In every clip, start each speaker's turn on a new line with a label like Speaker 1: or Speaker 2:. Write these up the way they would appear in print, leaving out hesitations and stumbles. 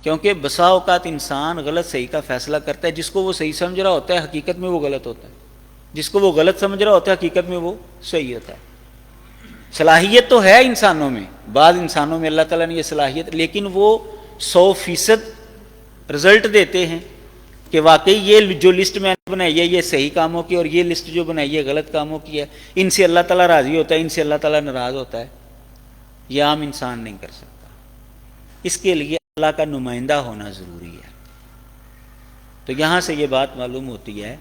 Speaker 1: کیونکہ بسا اوقات انسان غلط صحیح کا فیصلہ کرتا ہے، جس کو وہ صحیح سمجھ رہا ہوتا ہے حقیقت میں وہ غلط ہوتا ہے، جس کو وہ غلط سمجھ رہا ہوتا ہے حقیقت میں وہ صحیح ہوتا ہے۔ صلاحیت تو ہے انسانوں میں، بعض انسانوں میں اللہ تعالیٰ نے یہ صلاحیت، لیکن وہ 100% رزلٹ دیتے ہیں کہ واقعی یہ جو لسٹ میں نے بنائی ہے یہ صحیح کاموں کی، اور یہ لسٹ جو بنائی ہے غلط کاموں کی ہے، ان سے اللہ تعالیٰ راضی ہوتا ہے، ان سے اللہ تعالیٰ ناراض ہوتا ہے۔ یہ عام انسان نہیں کر سکتا، اس کے لیے اللہ کا نمائندہ ہونا ضروری ہے۔ تو یہاں سے یہ بات معلوم ہوتی ہے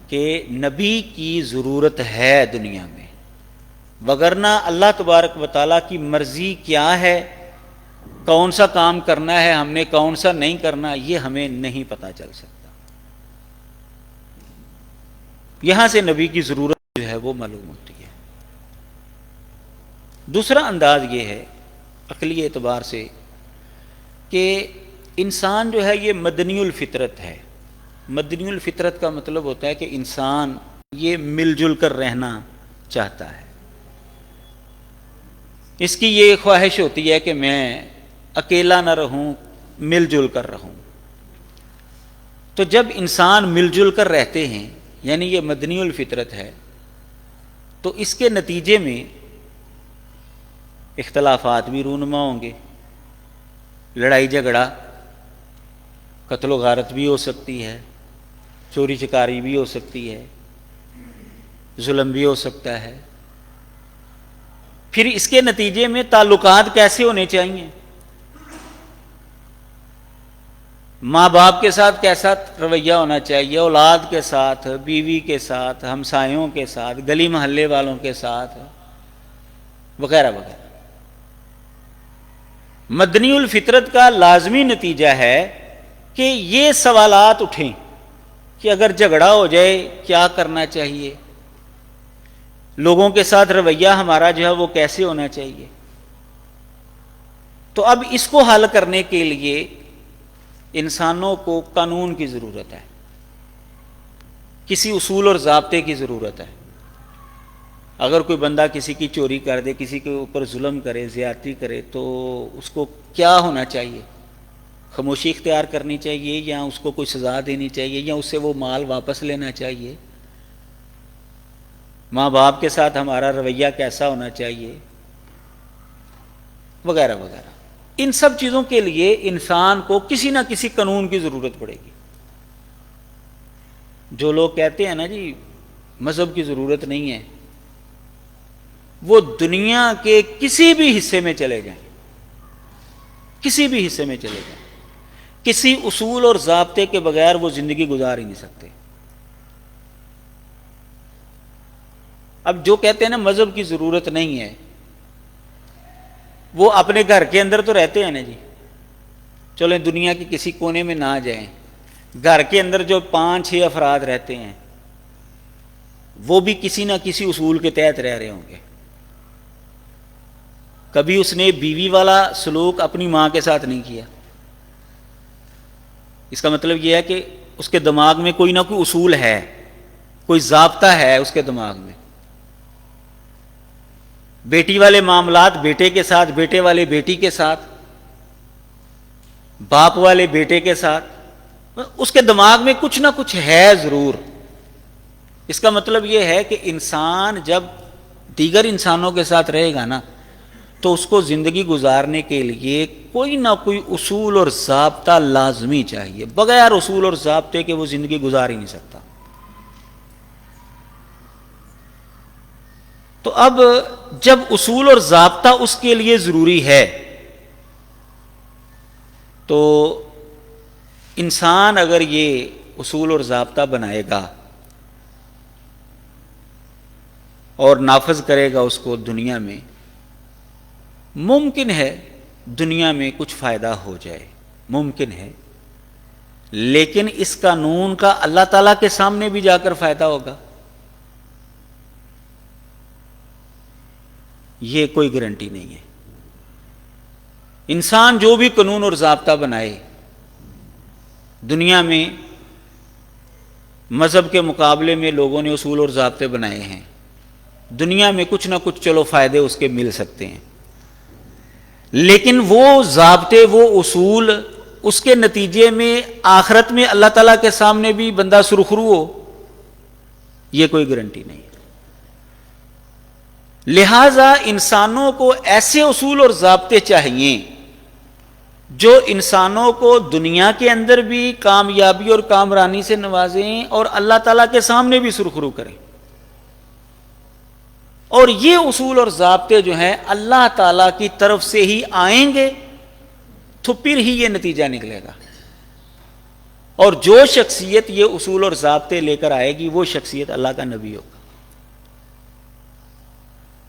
Speaker 1: کہ نبی کی ضرورت ہے دنیا میں، وگرنہ اللہ تبارک و تعالیٰ کی مرضی کیا ہے، کون سا کام کرنا ہے ہم نے، کون سا نہیں کرنا، یہ ہمیں نہیں پتہ چل سکتا۔ یہاں سے نبی کی ضرورت جو ہے وہ معلوم ہوتی ہے۔ دوسرا انداز یہ ہے عقلی اعتبار سے کہ انسان جو ہے یہ مدنی الفطرت ہے۔ مدنی الفطرت کا مطلب ہوتا ہے کہ انسان یہ مل جل کر رہنا چاہتا ہے، اس کی یہ خواہش ہوتی ہے کہ میں اکیلا نہ رہوں، مل جل کر رہوں۔ تو جب انسان مل جل کر رہتے ہیں، یعنی یہ مدنی الفطرت ہے، تو اس کے نتیجے میں اختلافات بھی رونما ہوں گے، لڑائی جھگڑا، قتل و غارت بھی ہو سکتی ہے، چوری چکاری بھی ہو سکتی ہے، ظلم بھی ہو سکتا ہے۔ پھر اس کے نتیجے میں تعلقات کیسے ہونے چاہیے، ماں باپ کے ساتھ کیسا رویہ ہونا چاہیے، اولاد کے ساتھ، بیوی کے ساتھ، ہمسایوں کے ساتھ، گلی محلے والوں کے ساتھ، وغیرہ وغیرہ۔ مدنی الفطرت کا لازمی نتیجہ ہے کہ یہ سوالات اٹھیں کہ اگر جھگڑا ہو جائے کیا کرنا چاہیے، لوگوں کے ساتھ رویہ ہمارا جو ہے وہ کیسے ہونا چاہیے۔ تو اب اس کو حل کرنے کے لیے انسانوں کو قانون کی ضرورت ہے، کسی اصول اور ضابطے کی ضرورت ہے۔ اگر کوئی بندہ کسی کی چوری کر دے، کسی کے اوپر ظلم کرے، زیادتی کرے، تو اس کو کیا ہونا چاہیے؟ خاموشی اختیار کرنی چاہیے، یا اس کو کوئی سزا دینی چاہیے، یا اس سے وہ مال واپس لینا چاہیے؟ ماں باپ کے ساتھ ہمارا رویہ کیسا ہونا چاہیے، وغیرہ وغیرہ۔ ان سب چیزوں کے لیے انسان کو کسی نہ کسی قانون کی ضرورت پڑے گی۔ جو لوگ کہتے ہیں نا جی مذہب کی ضرورت نہیں ہے، وہ دنیا کے کسی بھی حصے میں چلے جائیں، کسی بھی حصے میں چلے جائیں، کسی اصول اور ضابطے کے بغیر وہ زندگی گزار ہی نہیں سکتے۔ اب جو کہتے ہیں نا مذہب کی ضرورت نہیں ہے، وہ اپنے گھر کے اندر تو رہتے ہیں نا جی، چلیں دنیا کے کسی کونے میں نہ جائیں، گھر کے اندر جو 5-6 افراد رہتے ہیں وہ بھی کسی نہ کسی اصول کے تحت رہ رہے ہوں گے۔ کبھی اس نے بیوی والا سلوک اپنی ماں کے ساتھ نہیں کیا، اس کا مطلب یہ ہے کہ اس کے دماغ میں کوئی نہ کوئی اصول ہے، کوئی ضابطہ ہے اس کے دماغ میں۔ بیٹی والے معاملات بیٹے کے ساتھ، بیٹے والے بیٹی کے ساتھ، باپ والے بیٹے کے ساتھ، اس کے دماغ میں کچھ نہ کچھ ہے ضرور۔ اس کا مطلب یہ ہے کہ انسان جب دیگر انسانوں کے ساتھ رہے گا نا، تو اس کو زندگی گزارنے کے لیے کوئی نہ کوئی اصول اور ضابطہ لازمی چاہیے، بغیر اصول اور ضابطے کے وہ زندگی گزار ہی نہیں سکتا۔ تو اب جب اصول اور ضابطہ اس کے لیے ضروری ہے، تو انسان اگر یہ اصول اور ضابطہ بنائے گا اور نافذ کرے گا اس کو دنیا میں، ممکن ہے دنیا میں کچھ فائدہ ہو جائے، ممکن ہے، لیکن اس قانون کا اللہ تعالیٰ کے سامنے بھی جا کر فائدہ ہوگا، یہ کوئی گارنٹی نہیں ہے۔ انسان جو بھی قانون اور ضابطہ بنائے دنیا میں، مذہب کے مقابلے میں لوگوں نے اصول اور ضابطے بنائے ہیں، دنیا میں کچھ نہ کچھ چلو فائدے اس کے مل سکتے ہیں، لیکن وہ ضابطے، وہ اصول، اس کے نتیجے میں آخرت میں اللہ تعالیٰ کے سامنے بھی بندہ سرخرو ہو، یہ کوئی گارنٹی نہیں۔ لہذا انسانوں کو ایسے اصول اور ضابطے چاہیے جو انسانوں کو دنیا کے اندر بھی کامیابی اور کامرانی سے نوازیں اور اللہ تعالیٰ کے سامنے بھی سرخرو کریں۔ اور یہ اصول اور ضابطے جو ہیں اللہ تعالیٰ کی طرف سے ہی آئیں گے تو پھر ہی یہ نتیجہ نکلے گا۔ اور جو شخصیت یہ اصول اور ضابطے لے کر آئے گی وہ شخصیت اللہ کا نبی ہوگا۔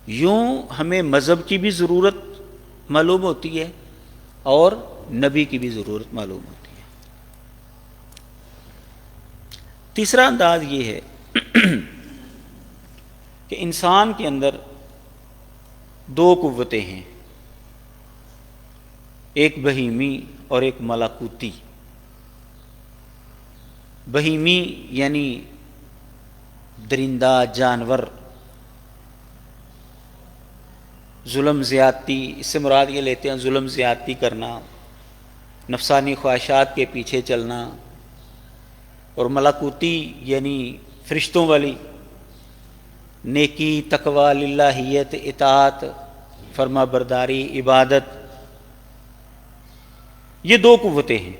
Speaker 1: یوں ہمیں مذہب کی بھی ضرورت معلوم ہوتی ہے اور نبی کی بھی ضرورت معلوم ہوتی ہے۔ تیسرا انداز یہ ہے کہ انسان کے اندر دو قوتیں ہیں، ایک بہیمی اور ایک ملکوتی۔ بہیمی یعنی درندہ، جانور، ظلم زیادتی، اس سے مراد یہ لیتے ہیں ظلم زیادتی کرنا، نفسانی خواہشات کے پیچھے چلنا، اور ملکوتی یعنی فرشتوں والی نیکی، تقوی، للہیت، اطاعت، فرما برداری، عبادت، یہ دو قوتیں ہیں۔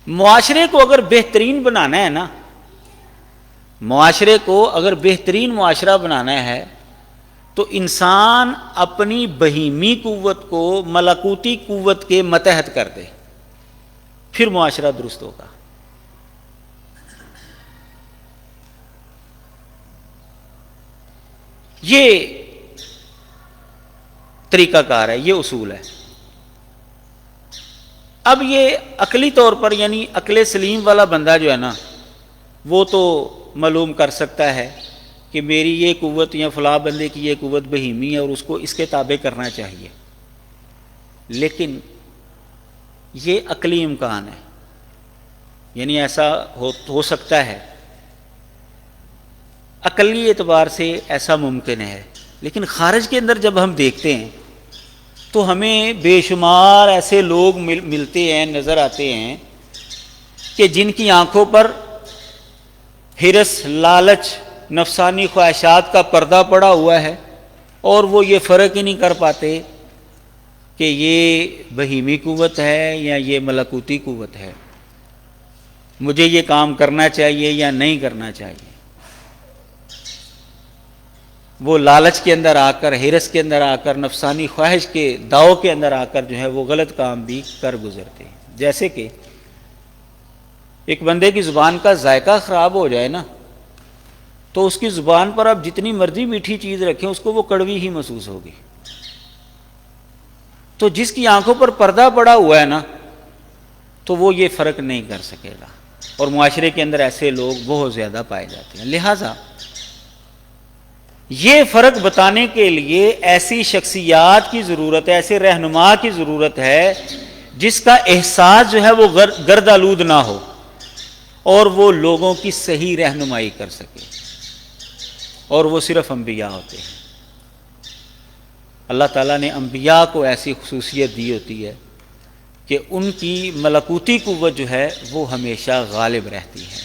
Speaker 1: معاشرے کو اگر بہترین بنانا ہے نا، معاشرے کو اگر بہترین معاشرہ بنانا ہے تو انسان اپنی بہیمی قوت کو ملکوتی قوت کے متحد کر دے، پھر معاشرہ درست ہوگا۔ یہ طریقہ کار ہے، یہ اصول ہے۔ اب یہ عقلی طور پر یعنی عقل سلیم والا بندہ جو ہے نا وہ تو معلوم کر سکتا ہے کہ میری یہ قوت یا فلاں بندے کی یہ قوت بہیمی ہے اور اس کو اس کے تابع کرنا چاہیے، لیکن یہ عقلی امکان ہے، یعنی ایسا ہو سکتا ہے، عقلی اعتبار سے ایسا ممکن ہے، لیکن خارج کے اندر جب ہم دیکھتے ہیں تو ہمیں بے شمار ایسے لوگ ملتے ہیں، نظر آتے ہیں کہ جن کی آنکھوں پر ہرس، لالچ، نفسانی خواہشات کا پردہ پڑا ہوا ہے، اور وہ یہ فرق ہی نہیں کر پاتے کہ یہ بہیمی قوت ہے یا یہ ملکوتی قوت ہے، مجھے یہ کام کرنا چاہیے یا نہیں کرنا چاہیے۔ وہ لالچ کے اندر آ کر، ہرس کے اندر آ کر، نفسانی خواہش کے داؤ کے اندر آ کر جو ہے وہ غلط کام بھی کر گزرتے ہیں۔ جیسے کہ ایک بندے کی زبان کا ذائقہ خراب ہو جائے نا تو اس کی زبان پر آپ جتنی مرضی میٹھی چیز رکھیں اس کو وہ کڑوی ہی محسوس ہوگی۔ تو جس کی آنکھوں پر پردہ پڑا ہوا ہے نا تو وہ یہ فرق نہیں کر سکے گا، اور معاشرے کے اندر ایسے لوگ بہت زیادہ پائے جاتے ہیں۔ لہٰذا یہ فرق بتانے کے لیے ایسی شخصیات کی ضرورت ہے، ایسے رہنما کی ضرورت ہے جس کا احساس جو ہے وہ گرد آلود نہ ہو اور وہ لوگوں کی صحیح رہنمائی کر سکے، اور وہ صرف انبیاء ہوتے ہیں۔ اللہ تعالیٰ نے انبیاء کو ایسی خصوصیت دی ہوتی ہے کہ ان کی ملکوتی قوت جو ہے وہ ہمیشہ غالب رہتی ہے،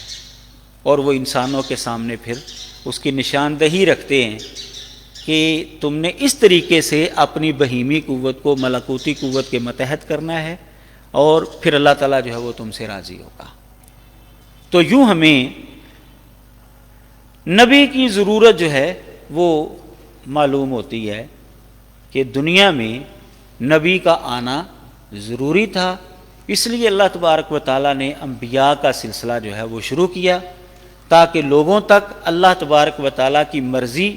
Speaker 1: اور وہ انسانوں کے سامنے پھر اس کی نشاندہی رکھتے ہیں کہ تم نے اس طریقے سے اپنی بہیمی قوت کو ملکوتی قوت کے متحد کرنا ہے، اور پھر اللہ تعالیٰ جو ہے وہ تم سے راضی ہوگا۔ تو یوں ہمیں نبی کی ضرورت جو ہے وہ معلوم ہوتی ہے کہ دنیا میں نبی کا آنا ضروری تھا، اس لیے اللہ تبارک و تعالیٰ نے انبیاء کا سلسلہ جو ہے وہ شروع کیا تاکہ لوگوں تک اللہ تبارک و تعالیٰ کی مرضی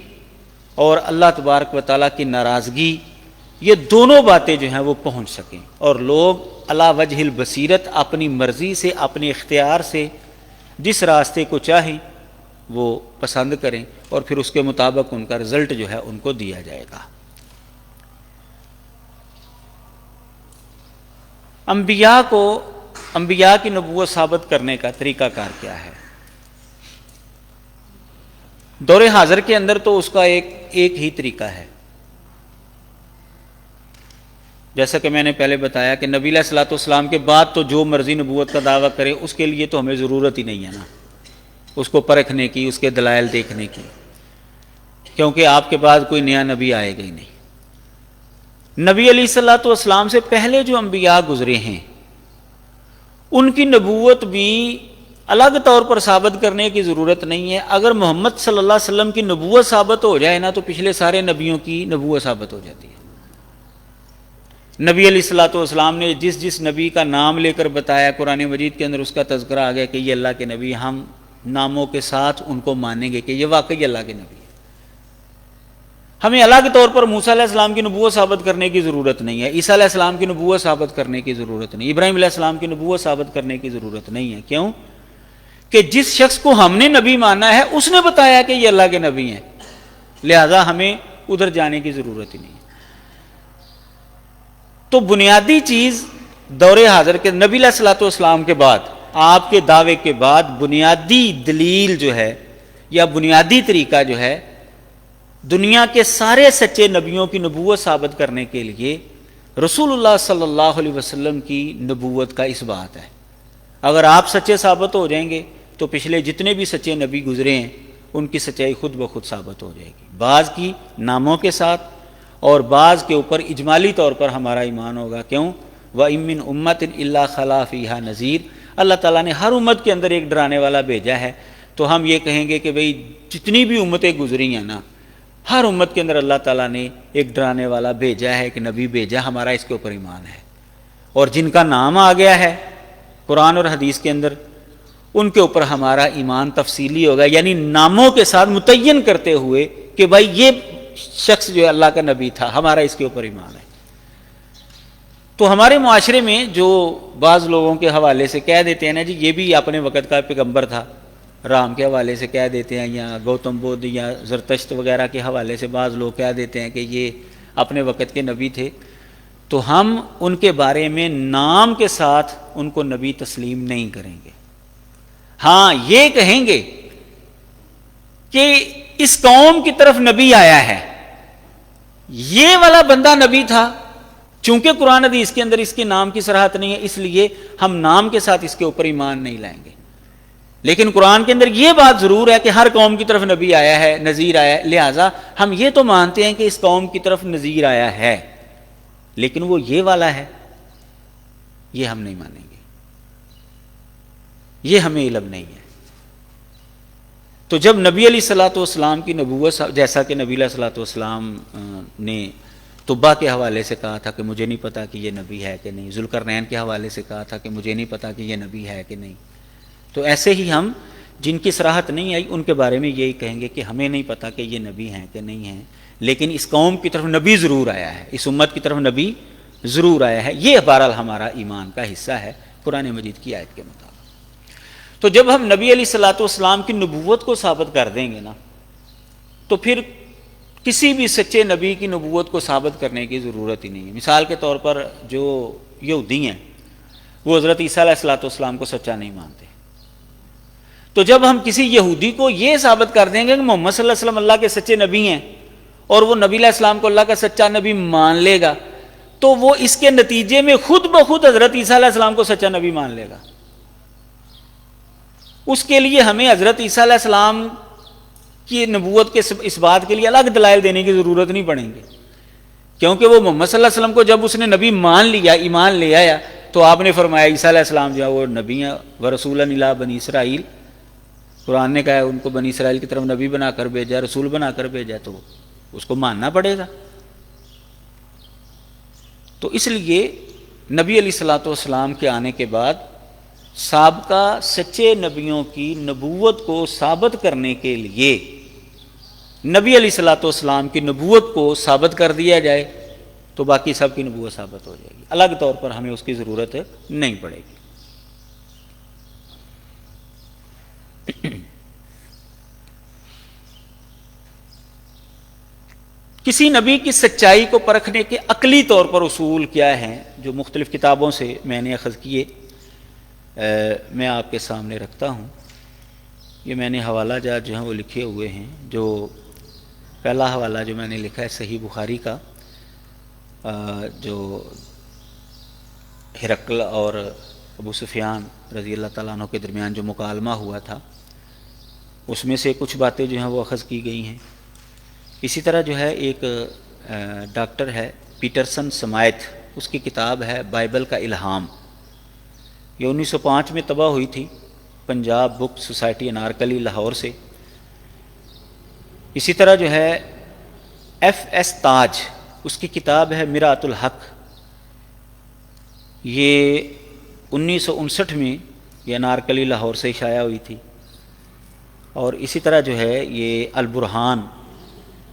Speaker 1: اور اللہ تبارک و تعالیٰ کی ناراضگی، یہ دونوں باتیں جو ہیں وہ پہنچ سکیں، اور لوگ علی وجہ البصیرت اپنی مرضی سے، اپنے اختیار سے جس راستے کو چاہیں وہ پسند کریں، اور پھر اس کے مطابق ان کا رزلٹ جو ہے ان کو دیا جائے گا۔ انبیاء کی نبوت ثابت کرنے کا طریقہ کار کیا ہے؟ دور حاضر کے اندر تو اس کا ایک ہی طریقہ ہے جیسا کہ میں نے پہلے بتایا کہ نبی علیہ الصلوۃ والسلام کے بعد تو جو مرضی نبوت کا دعویٰ کرے اس کے لیے تو ہمیں ضرورت ہی نہیں ہے نا اس کو پرکھنے کی، اس کے دلائل دیکھنے کی، کیونکہ آپ کے بعد کوئی نیا نبی آئے گا ہی نہیں۔ نبی علیہ الصلوۃ والسلام سے پہلے جو انبیاء گزرے ہیں ان کی نبوت بھی الگ طور پر ثابت کرنے کی ضرورت نہیں ہے۔ اگر محمد صلی اللہ علیہ وسلم کی نبوت ثابت ہو جائے نا تو پچھلے سارے نبیوں کی نبوت ثابت ہو جاتی ہے۔ نبی علیہ الصلوۃ والسلام نے جس جس نبی کا نام لے کر بتایا قرآن مجید کے اندر اس کا تذکرہ آ گیا کہ یہ اللہ کے نبی، ہم ناموں کے ساتھ ان کو مانیں گے کہ یہ واقعی اللہ کے نبی ہے۔ ہمیں الگ طور پر موسیٰ علیہ السلام کی نبوت ثابت کرنے کی ضرورت نہیں ہے، عیسیٰ علیہ السلام کی نبوت ثابت کرنے کی ضرورت نہیں، ابراہیم علیہ السلام کی نبوت ثابت کرنے کی ضرورت نہیں ہے۔ کیوں؟ کہ جس شخص کو ہم نے نبی مانا ہے اس نے بتایا کہ یہ اللہ کے نبی ہیں، لہذا ہمیں ادھر جانے کی ضرورت ہی نہیں ہے۔ تو بنیادی چیز دور حاضر کے نبی علیہ الصلوۃ والسلام کے بعد، آپ کے دعوے کے بعد بنیادی دلیل جو ہے یا بنیادی طریقہ جو ہے دنیا کے سارے سچے نبیوں کی نبوت ثابت کرنے کے لیے رسول اللہ صلی اللہ علیہ وسلم کی نبوت کا اس بات ہے۔ اگر آپ سچے ثابت ہو جائیں گے تو پچھلے جتنے بھی سچے نبی گزرے ہیں ان کی سچائی خود بخود ثابت ہو جائے گی، بعض کی ناموں کے ساتھ اور بعض کے اوپر اجمالی طور پر ہمارا ایمان ہوگا۔ کیوں؟ وَإِن مِّن أُمَّةٍ إِلَّا خَلَا فِيهَا نَذِيرٌ، اللہ تعالیٰ نے ہر امت کے اندر ایک ڈرانے والا بھیجا ہے، تو ہم یہ کہیں گے کہ بھئی جتنی بھی امتیں گزری ہیں نا، ہر امت کے اندر اللہ تعالیٰ نے ایک ڈرانے والا بھیجا ہے، ایک نبی بھیجا، ہمارا اس کے اوپر ایمان ہے۔ اور جن کا نام آ گیا ہے قرآن اور حدیث کے اندر ان کے اوپر ہمارا ایمان تفصیلی ہوگا، یعنی ناموں کے ساتھ متعین کرتے ہوئے کہ بھائی یہ شخص جو ہے اللہ کا نبی تھا، ہمارا اس کے اوپر ایمان ہے۔ تو ہمارے معاشرے میں جو بعض لوگوں کے حوالے سے کہہ دیتے ہیں نا جی یہ بھی اپنے وقت کا پیغمبر تھا، رام کے حوالے سے کہہ دیتے ہیں، یا گوتم بدھ یا زرتشت وغیرہ کے حوالے سے بعض لوگ کہہ دیتے ہیں کہ یہ اپنے وقت کے نبی تھے، تو ہم ان کے بارے میں نام کے ساتھ ان کو نبی تسلیم نہیں کریں گے۔ ہاں یہ کہیں گے کہ اس قوم کی طرف نبی آیا ہے، یہ والا بندہ نبی تھا، چونکہ قرآن حدیث کے اندر اس کے نام کی صراحت نہیں ہے اس لیے ہم نام کے ساتھ اس کے اوپر ایمان نہیں لائیں گے۔ لیکن قرآن کے اندر یہ بات ضرور ہے کہ ہر قوم کی طرف نبی آیا ہے، نذیر آیا ہے، لہٰذا ہم یہ تو مانتے ہیں کہ اس قوم کی طرف نذیر آیا ہے، لیکن وہ یہ والا ہے یہ ہم نہیں مانیں گے، یہ ہمیں علم نہیں ہے۔ تو جب نبی علیہ الصلوۃ والسلام کی نبوت، جیسا کہ نبی علیہ الصلوۃ والسلام نے طبا کے حوالے سے کہا تھا کہ مجھے نہیں پتا کہ یہ نبی ہے کہ نہیں، ذوالقرنین کے حوالے سے کہا تھا کہ مجھے نہیں پتا کہ یہ نبی ہے کہ نہیں، تو ایسے ہی ہم جن کی صراحت نہیں آئی ان کے بارے میں یہی کہیں گے کہ ہمیں نہیں پتا کہ یہ نبی ہیں کہ نہیں ہیں، لیکن اس قوم کی طرف نبی ضرور آیا ہے، اس امت کی طرف نبی ضرور آیا ہے، یہ بہرحال ہمارا ایمان کا حصہ ہے قرآن مجید کی آیت کے مطابق۔ تو جب ہم نبی علیہ الصلوۃ والسلام کی نبوت کو ثابت کر دیں گے نا تو پھر کسی بھی سچے نبی کی نبوت کو ثابت کرنے کی ضرورت ہی نہیں ہے۔ مثال کے طور پر جو یہودی ہیں وہ حضرت عیسیٰ علیہ الصلوۃ والسلام کو سچا نہیں مانتے، تو جب ہم کسی یہودی کو یہ ثابت کر دیں گے کہ محمد صلی اللہ علیہ وسلم اللہ کے سچے نبی ہیں اور وہ نبی علیہ السلام کو اللہ کا سچا نبی مان لے گا، تو وہ اس کے نتیجے میں خود بخود حضرت عیسیٰ علیہ السلام کو سچا نبی مان لے گا۔ اس کے لیے ہمیں حضرت عیسیٰ علیہ السلام کی نبوت کے اس بات کے لیے الگ دلائل دینے کی ضرورت نہیں پڑیں گے، کیونکہ وہ محمد صلی اللہ علیہ وسلم کو جب اس نے نبی مان لیا، ایمان لے آیا، تو آپ نے فرمایا عیسیٰ علیہ السلام جو ہے وہ نبی ہیں، ورسولا الی بنی اسرائیل، قرآن نے کہا ہے ان کو بنی اسرائیل کی طرف نبی بنا کر بھیجا، رسول بنا کر بھیجا، تو اس کو ماننا پڑے گا۔ تو اس لیے نبی علیہ الصلوۃ والسلام کے آنے کے بعد سابقہ سچے نبیوں کی نبوت کو ثابت کرنے کے لیے نبی علیہ الصلوۃ والسلام کی نبوت کو ثابت کر دیا جائے تو باقی سب کی نبوت ثابت ہو جائے گی، الگ طور پر ہمیں اس کی ضرورت نہیں پڑے گی۔ کسی نبی کی سچائی کو پرکھنے کے عقلی طور پر اصول کیا ہیں جو مختلف کتابوں سے میں نے اخذ کیے، میں آپ کے سامنے رکھتا ہوں۔ یہ میں نے حوالہ جات جو ہیں وہ لکھے ہوئے ہیں۔ جو پہلا حوالہ جو میں نے لکھا ہے صحیح بخاری کا، جو ہرقل اور ابو سفیان رضی اللہ تعالیٰ عنہ کے درمیان جو مکالمہ ہوا تھا اس میں سے کچھ باتیں جو ہیں وہ اخذ کی گئی ہیں۔ اسی طرح جو ہے ایک ڈاکٹر ہے پیٹرسن سمایتھ، اس کی کتاب ہے بائبل کا الہام، یہ 1905 میں طبع ہوئی تھی پنجاب بک سوسائٹی انارکلی لاہور سے۔ اسی طرح جو ہے ایف ایس تاج، اس کی کتاب ہے مرآت الحق، یہ 1959 میں یہ انارکلی لاہور سے شائع ہوئی تھی۔ اور اسی طرح جو ہے یہ البرہان،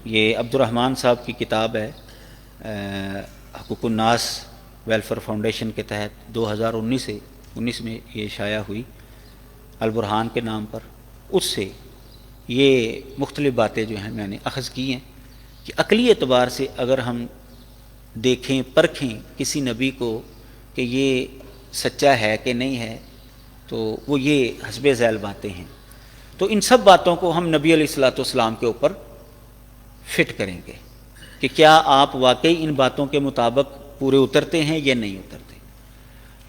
Speaker 1: یہ عبد الرحمن صاحب کی کتاب ہے حقوق الناس ویلفیئر فاؤنڈیشن کے تحت 2019 میں یہ شائع ہوئی البرہان کے نام پر۔ اس سے یہ مختلف باتیں جو ہیں میں نے اخذ کی ہیں کہ عقلی اعتبار سے اگر ہم دیکھیں پرکھیں کسی نبی کو کہ یہ سچا ہے کہ نہیں ہے تو وہ یہ حسب ذیل باتیں ہیں۔ تو ان سب باتوں کو ہم نبی علیہ الصلوۃ والسلام کے اوپر فٹ کریں گے کہ کیا آپ واقعی ان باتوں کے مطابق پورے اترتے ہیں یا نہیں اترتے۔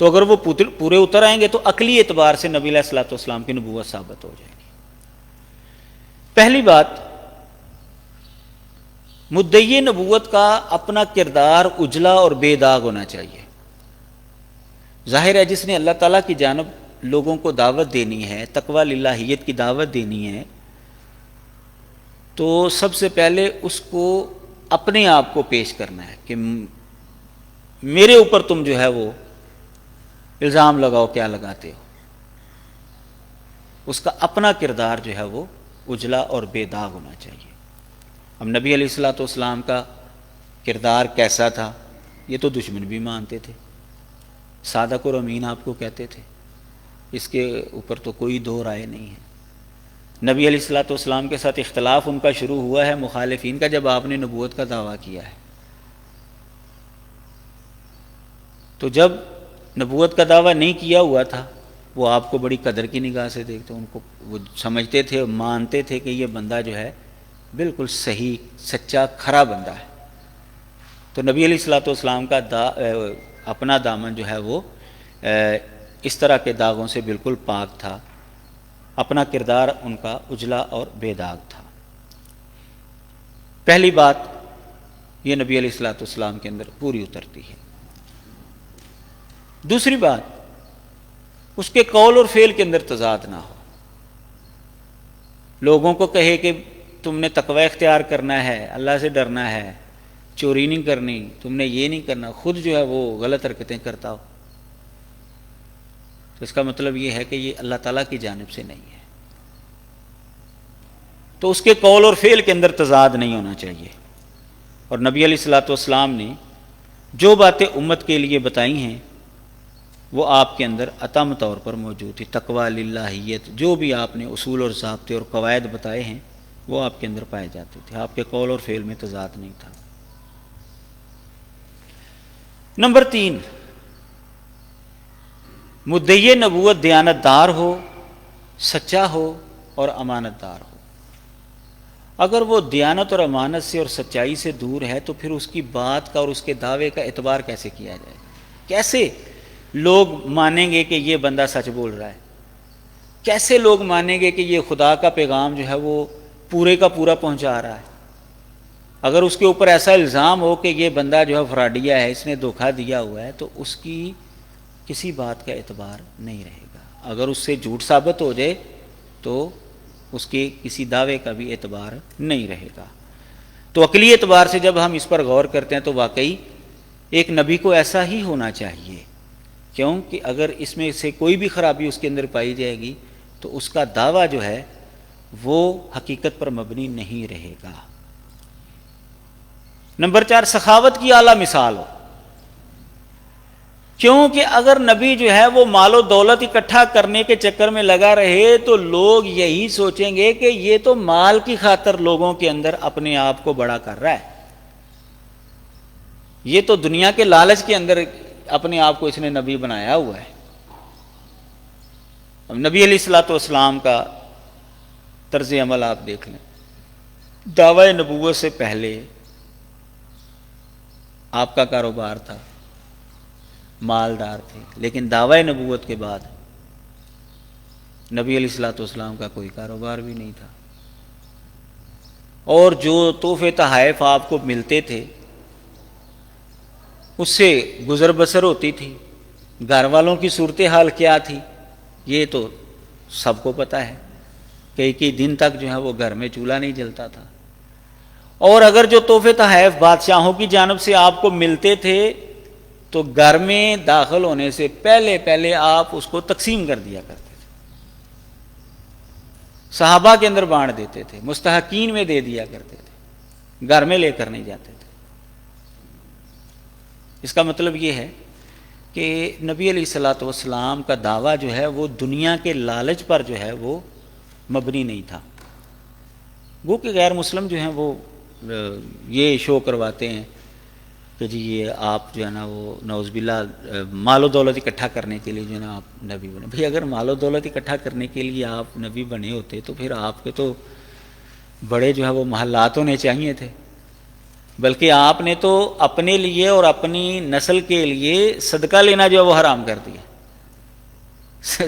Speaker 1: تو اگر وہ پورے اتر آئیں گے تو عقلی اعتبار سے نبی علیہ الصلوۃ والسلام کی نبوت ثابت ہو جائے گی۔ پہلی بات، مدعی نبوت کا اپنا کردار اجلا اور بے داغ ہونا چاہیے۔ ظاہر ہے جس نے اللہ تعالیٰ کی جانب لوگوں کو دعوت دینی ہے، تقوی للہیت کی دعوت دینی ہے، تو سب سے پہلے اس کو اپنے آپ کو پیش کرنا ہے کہ میرے اوپر تم جو ہے وہ الزام لگاؤ، کیا لگاتے ہو۔ اس کا اپنا کردار جو ہے وہ اجلا اور بے داغ ہونا چاہیے۔ اب نبی علیہ الصلوۃ والسلام کا کردار کیسا تھا یہ تو دشمن بھی مانتے تھے، صادق اور امین آپ کو کہتے تھے، اس کے اوپر تو کوئی دو رائے نہیں ہے۔ نبی علیہ الصلوۃ والسلام کے ساتھ اختلاف ان کا شروع ہوا ہے مخالفین کا جب آپ نے نبوت کا دعویٰ کیا ہے۔ تو جب نبوت کا دعویٰ نہیں کیا ہوا تھا وہ آپ کو بڑی قدر کی نگاہ سے دیکھتے، ان کو وہ سمجھتے تھے، مانتے تھے کہ یہ بندہ جو ہے بالکل صحیح سچا کھرا بندہ ہے۔ تو نبی علیہ الصلوۃ والسلام کا اپنا دامن جو ہے وہ اس طرح کے داغوں سے بالکل پاک تھا، اپنا کردار ان کا اجلا اور بے داغ تھا۔ پہلی بات یہ نبی علیہ الصلوۃ والسلام کے اندر پوری اترتی ہے۔ دوسری بات، اس کے قول اور فعل کے اندر تضاد نہ ہو، لوگوں کو کہے کہ تم نے تقوی اختیار کرنا ہے، اللہ سے ڈرنا ہے، چوری نہیں کرنی، تم نے یہ نہیں کرنا، خود جو ہے وہ غلط حرکتیں کرتا ہو، تو اس کا مطلب یہ ہے کہ یہ اللہ تعالیٰ کی جانب سے نہیں ہے۔ تو اس کے قول اور فعل کے اندر تضاد نہیں ہونا چاہیے۔ اور نبی علیہ الصلوۃ والسلام نے جو باتیں امت کے لیے بتائی ہیں وہ آپ کے اندر عطم طور پر موجود تھی۔ تقوی للہیت، جو بھی آپ نے اصول اور ضابطے اور قواعد بتائے ہیں وہ آپ کے اندر پائے جاتے تھے، آپ کے قول اور فعل میں تضاد نہیں تھا۔ نمبر 3، مدعی نبوت دیانت دار ہو، سچا ہو اور امانت دار ہو۔ اگر وہ دیانت اور امانت سے اور سچائی سے دور ہے تو پھر اس کی بات کا اور اس کے دعوے کا اعتبار کیسے کیا جائے گا؟ کیسے لوگ مانیں گے کہ یہ بندہ سچ بول رہا ہے؟ کیسے لوگ مانیں گے کہ یہ خدا کا پیغام جو ہے وہ پورے کا پورا پہنچا رہا ہے؟ اگر اس کے اوپر ایسا الزام ہو کہ یہ بندہ جو ہے فراڈیا ہے، اس نے دھوکہ دیا ہوا ہے، تو اس کی کسی بات کا اعتبار نہیں رہے گا۔ اگر اس سے جھوٹ ثابت ہو جائے تو اس کے کسی دعوے کا بھی اعتبار نہیں رہے گا۔ تو عقلی اعتبار سے جب ہم اس پر غور کرتے ہیں تو واقعی ایک نبی کو ایسا ہی ہونا چاہیے، کیونکہ اگر اس میں سے کوئی بھی خرابی اس کے اندر پائی جائے گی تو اس کا دعویٰ جو ہے وہ حقیقت پر مبنی نہیں رہے گا۔ نمبر 4، سخاوت کی اعلیٰ مثال ہو، کیونکہ اگر نبی جو ہے وہ مال و دولت اکٹھا کرنے کے چکر میں لگا رہے تو لوگ یہی سوچیں گے کہ یہ تو مال کی خاطر لوگوں کے اندر اپنے آپ کو بڑا کر رہا ہے، یہ تو دنیا کے لالچ کے اندر اپنے آپ کو اس نے نبی بنایا ہوا ہے۔ اب نبی علیہ الصلوۃ والسلام کا طرز عمل آپ دیکھ لیں، دعوی نبوت سے پہلے آپ کا کاروبار تھا، مالدار تھے، لیکن دعوی نبوت کے بعد نبی علیہ الصلوۃ والسلام کا کوئی کاروبار بھی نہیں تھا، اور جو تحفے تحائف آپ کو ملتے تھے اس سے گزر بسر ہوتی تھی۔ گھر والوں کی صورتحال کیا تھی یہ تو سب کو پتہ ہے، کئی دن تک جو ہے وہ گھر میں چولہا نہیں جلتا تھا، اور اگر جو تحفے تحائف بادشاہوں کی جانب سے آپ کو ملتے تھے تو گھر میں داخل ہونے سے پہلے آپ اس کو تقسیم کر دیا کرتے تھے، صحابہ کے اندر بانٹ دیتے تھے، مستحقین میں دے دیا کرتے تھے، گھر میں لے کر نہیں جاتے تھے۔ اس کا مطلب یہ ہے کہ نبی علیہ الصلوۃ والسلام کا دعویٰ جو ہے وہ دنیا کے لالچ پر جو ہے وہ مبنی نہیں تھا۔ وہ کہ غیر مسلم جو ہیں وہ یہ شو کرواتے ہیں کہ جی یہ آپ جو ہے نا وہ نعوذ باللہ مال و دولت اکٹھا کرنے کے لیے جو ہے نا آپ نبی بنے۔ بھئی اگر مال و دولت اکٹھا کرنے کے لیے آپ نبی بنے ہوتے تو پھر آپ کے تو بڑے جو ہے وہ محلات ہونے چاہیے تھے، بلکہ آپ نے تو اپنے لیے اور اپنی نسل کے لیے صدقہ لینا جو ہے وہ حرام کر دیا۔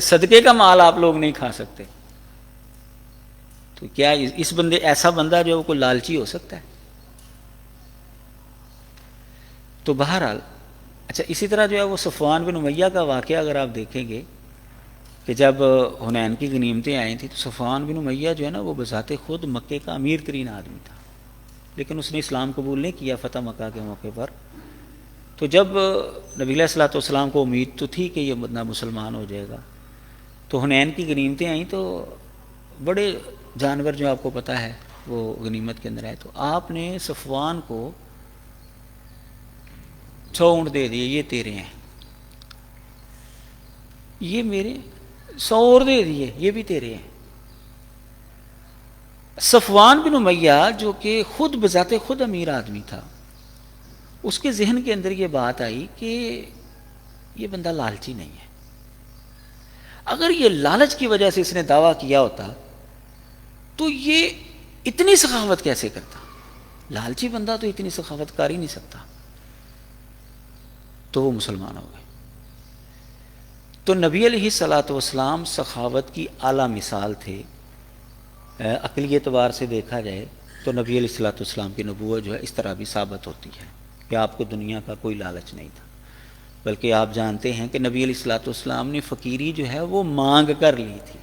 Speaker 1: صدقے کا مال آپ لوگ نہیں کھا سکتے، تو کیا اس بندے ایسا بندہ جو ہے وہ کوئی لالچی ہو سکتا ہے؟ تو بہرحال اچھا، اسی طرح جو ہے وہ صفوان بن امیہ کا واقعہ اگر آپ دیکھیں گے کہ جب حنین کی غنیمتیں آئی تھیں تو صفوان بن امیہ جو ہے نا وہ بذات خود مکے کا امیر ترین آدمی تھا، لیکن اس نے اسلام قبول نہیں کیا فتح مکہ کے موقع پر۔ تو جب نبی علیہ الصلوۃ والسلام کو امید تو تھی کہ یہ بندہ مسلمان ہو جائے گا، تو حنین کی غنیمتیں آئیں تو بڑے جانور جو آپ کو پتہ ہے وہ غنیمت کے اندر آئے، تو آپ نے صفوان کو 100 اونٹ دے دیے، یہ تیرے ہیں، یہ میرے 100 اور دے دیے، یہ بھی تیرے ہیں۔ صفوان بن امیہ جو کہ خود بذات خود امیر آدمی تھا، اس کے ذہن کے اندر یہ بات آئی کہ یہ بندہ لالچی نہیں ہے، اگر یہ لالچ کی وجہ سے اس نے دعویٰ کیا ہوتا تو یہ اتنی سخاوت کیسے کرتا؟ لالچی بندہ تو اتنی سخاوت کر ہی نہیں سکتا۔ تو وہ مسلمان ہو گئے۔ تو نبی علیہ الصلوۃ والسلام سخاوت کی اعلیٰ مثال تھے۔ عقلی اعتبار سے دیکھا جائے تو نبی علیہ الصلوۃ والسلام کی نبوت جو ہے اس طرح بھی ثابت ہوتی ہے کہ آپ کو دنیا کا کوئی لالچ نہیں تھا، بلکہ آپ جانتے ہیں کہ نبی علیہ الصلوۃ والسلام نے فقیری جو ہے وہ مانگ کر لی تھی۔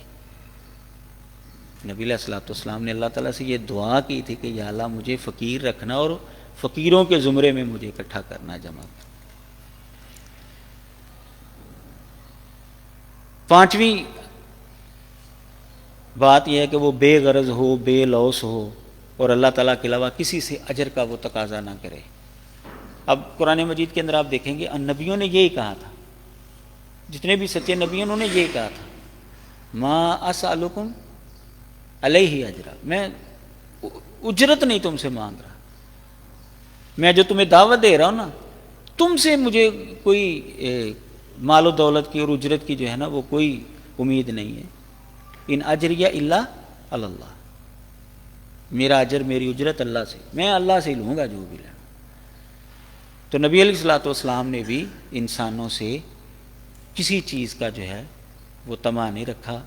Speaker 1: نبی علیہ الصلوۃ والسلام نے اللہ تعالیٰ سے یہ دعا کی تھی کہ یا اللہ مجھے فقیر رکھنا اور فقیروں کے زمرے میں مجھے اکٹھا کرنا، جمع کرنا۔ 5ویں بات یہ ہے کہ وہ بے غرض ہو، بے لوث ہو، اور اللہ تعالیٰ کے علاوہ کسی سے اجر کا وہ تقاضا نہ کرے۔ اب قرآن مجید کے اندر آپ دیکھیں گے نبیوں نے یہی کہا تھا، جتنے بھی سچے نبی انہوں نے یہی کہا تھا، ما اسألکم علیہ اجرا، میں اجرت نہیں تم سے مانگ رہا، میں جو تمہیں دعوت دے رہا ہوں نا، تم سے مجھے کوئی مال و دولت کی اور اجرت کی جو ہے نا وہ کوئی امید نہیں ہے۔ ان اجریہ الا علی اللہ، میرا اجر میری اجرت اللہ سے، میں اللہ سے لوں گا جو بھی لینا۔ تو نبی علیہ الصلوۃ والسلام نے بھی انسانوں سے کسی چیز کا جو ہے وہ طمع نہیں رکھا،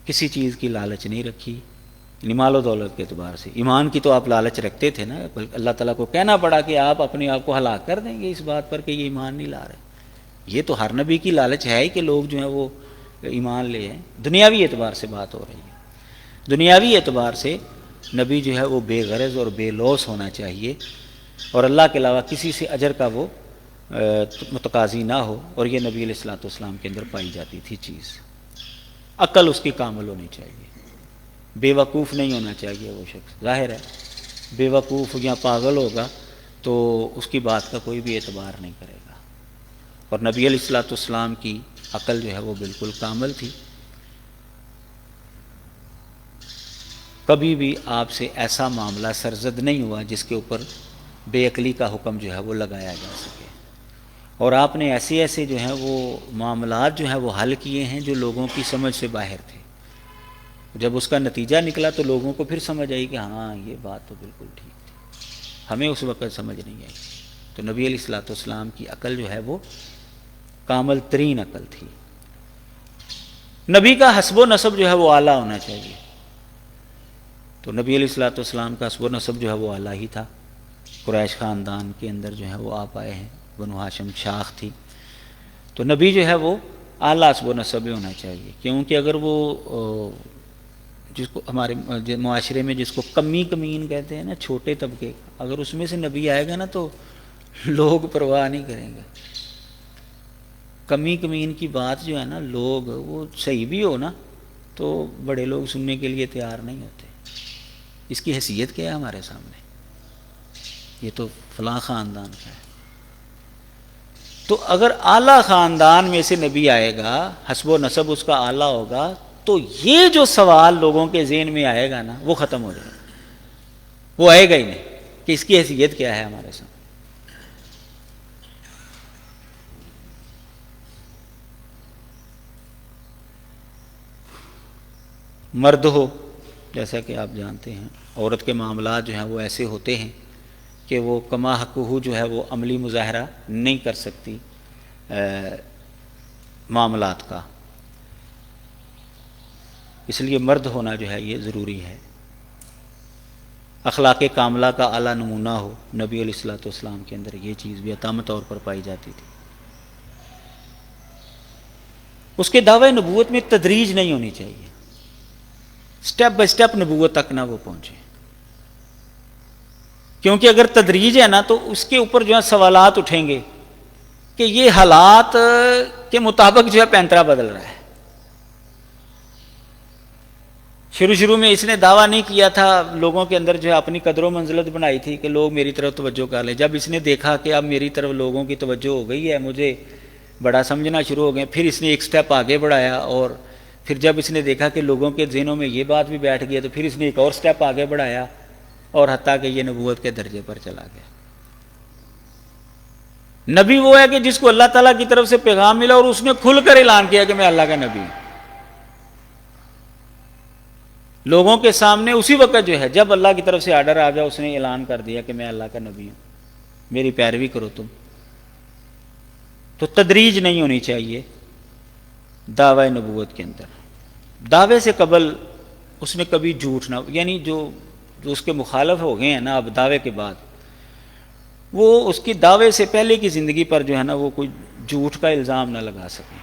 Speaker 1: کسی چیز کی لالچ نہیں رکھی، مال و دولت کے اعتبار سے۔ ایمان کی تو آپ لالچ رکھتے تھے نا، بلکہ اللہ تعالیٰ کو کہنا پڑا کہ آپ اپنے آپ کو ہلاک کر دیں گے اس بات پر کہ یہ ایمان نہیں لا رہے۔ یہ تو ہر نبی کی لالچ ہے ہی کہ لوگ جو ہیں وہ ایمان لے ہیں۔ دنیاوی اعتبار سے بات ہو رہی ہے، دنیاوی اعتبار سے نبی جو ہے وہ بے غرض اور بے لوث ہونا چاہیے، اور اللہ کے علاوہ کسی سے اجر کا وہ متقاضی نہ ہو، اور یہ نبی علیہ الصلوۃ والسلام کے اندر پائی جاتی تھی چیز۔ عقل اس کی کامل ہونی چاہیے، بے وقوف نہیں ہونا چاہیے وہ شخص۔ ظاہر ہے بے وقوف یا پاگل ہوگا تو اس کی بات کا کوئی بھی اعتبار نہیں کرے گا، اور نبی علیہ الصلوۃ والسلام کی عقل جو ہے وہ بالکل کامل تھی۔ کبھی بھی آپ سے ایسا معاملہ سرزد نہیں ہوا جس کے اوپر بے عقلی کا حکم جو ہے وہ لگایا جا سکے، اور آپ نے ایسے جو ہیں وہ معاملات جو ہیں وہ حل کیے ہیں جو لوگوں کی سمجھ سے باہر تھے۔ جب اس کا نتیجہ نکلا تو لوگوں کو پھر سمجھ آئی کہ ہاں یہ بات تو بالکل ٹھیک تھی، ہمیں اس وقت سمجھ نہیں آئی۔ تو نبی علیہ الصلوۃ والسلام کی عقل جو ہے وہ کامل ترین عقل تھی. نبی کا حسب و نسب جو ہے وہ اعلیٰ ہونا چاہیے. تو نبی علیہ الصلوۃ والسلام کا حسب و نسب جو ہے وہ اعلیٰ ہی تھا. قریش خاندان کے اندر جو ہے وہ آپ آئے ہیں، بنو ہاشم شاخ تھی. تو نبی جو ہے وہ اعلیٰ حسب و نسب ہونا چاہیے، کیونکہ اگر وہ جس کو ہمارے معاشرے میں جس کو کمی کمین کہتے ہیں نا، چھوٹے طبقے، اگر اس میں سے نبی آئے گا نا تو لوگ پرواہ نہیں کریں گے. کمی کمین کی بات جو ہے نا، لوگ وہ صحیح بھی ہو نا تو بڑے لوگ سننے کے لیے تیار نہیں ہوتے. اس کی حیثیت کیا ہے ہمارے سامنے؟ یہ تو فلاں خاندان کا ہے. تو اگر اعلیٰ خاندان میں سے نبی آئے گا، حسب و نسب اس کا اعلیٰ ہوگا، تو یہ جو سوال لوگوں کے ذہن میں آئے گا نا وہ ختم ہو جائے گا. وہ آئے گا ہی نہیں کہ اس کی حیثیت کیا ہے ہمارے سامنے. مرد ہو، جیسا کہ آپ جانتے ہیں، عورت کے معاملات جو ہیں وہ ایسے ہوتے ہیں کہ وہ کما حقہ جو ہے وہ عملی مظاہرہ نہیں کر سکتی معاملات کا. اس لیے مرد ہونا جو ہے یہ ضروری ہے. اخلاق کاملہ کا اعلیٰ نمونہ ہو. نبی علیہ الصلوۃ والسلام کے اندر یہ چیز بھی عطام طور پر پائی جاتی تھی. اس کے دعوی نبوت میں تدریج نہیں ہونی چاہیے، سٹیپ بائی سٹیپ نبوت تک نہ وہ پہنچے. کیونکہ اگر تدریج ہے نا تو اس کے اوپر جو ہے سوالات اٹھیں گے کہ یہ حالات کے مطابق جو ہے پینترا بدل رہا ہے. شروع میں اس نے دعویٰ نہیں کیا تھا، لوگوں کے اندر جو ہے اپنی قدر و منزلت بنائی تھی کہ لوگ میری طرف توجہ کر لیں. جب اس نے دیکھا کہ اب میری طرف لوگوں کی توجہ ہو گئی ہے، مجھے بڑا سمجھنا شروع ہو گئے، پھر اس نے ایک سٹیپ آگے بڑھایا. اور پھر جب اس نے دیکھا کہ لوگوں کے ذہنوں میں یہ بات بھی بیٹھ گئی تو پھر اس نے ایک اور سٹیپ آگے بڑھایا، اور حتیٰ کہ یہ نبوت کے درجے پر چلا گیا. نبی وہ ہے کہ جس کو اللہ تعالیٰ کی طرف سے پیغام ملا اور اس نے کھل کر اعلان کیا کہ میں اللہ کا نبی ہوں. لوگوں کے سامنے اسی وقت جو ہے جب اللہ کی طرف سے آرڈر آ گیا اس نے اعلان کر دیا کہ میں اللہ کا نبی ہوں، میری پیروی کرو تم. تو تدریج نہیں ہونی چاہیے دعوی نبوت کے اندر. دعوے سے قبل اس میں کبھی جھوٹ نہ، یعنی جو اس کے مخالف ہو گئے ہیں نا اب دعوے کے بعد، وہ اس کی دعوے سے پہلے کی زندگی پر جو ہے نا وہ کوئی جھوٹ کا الزام نہ لگا سکے،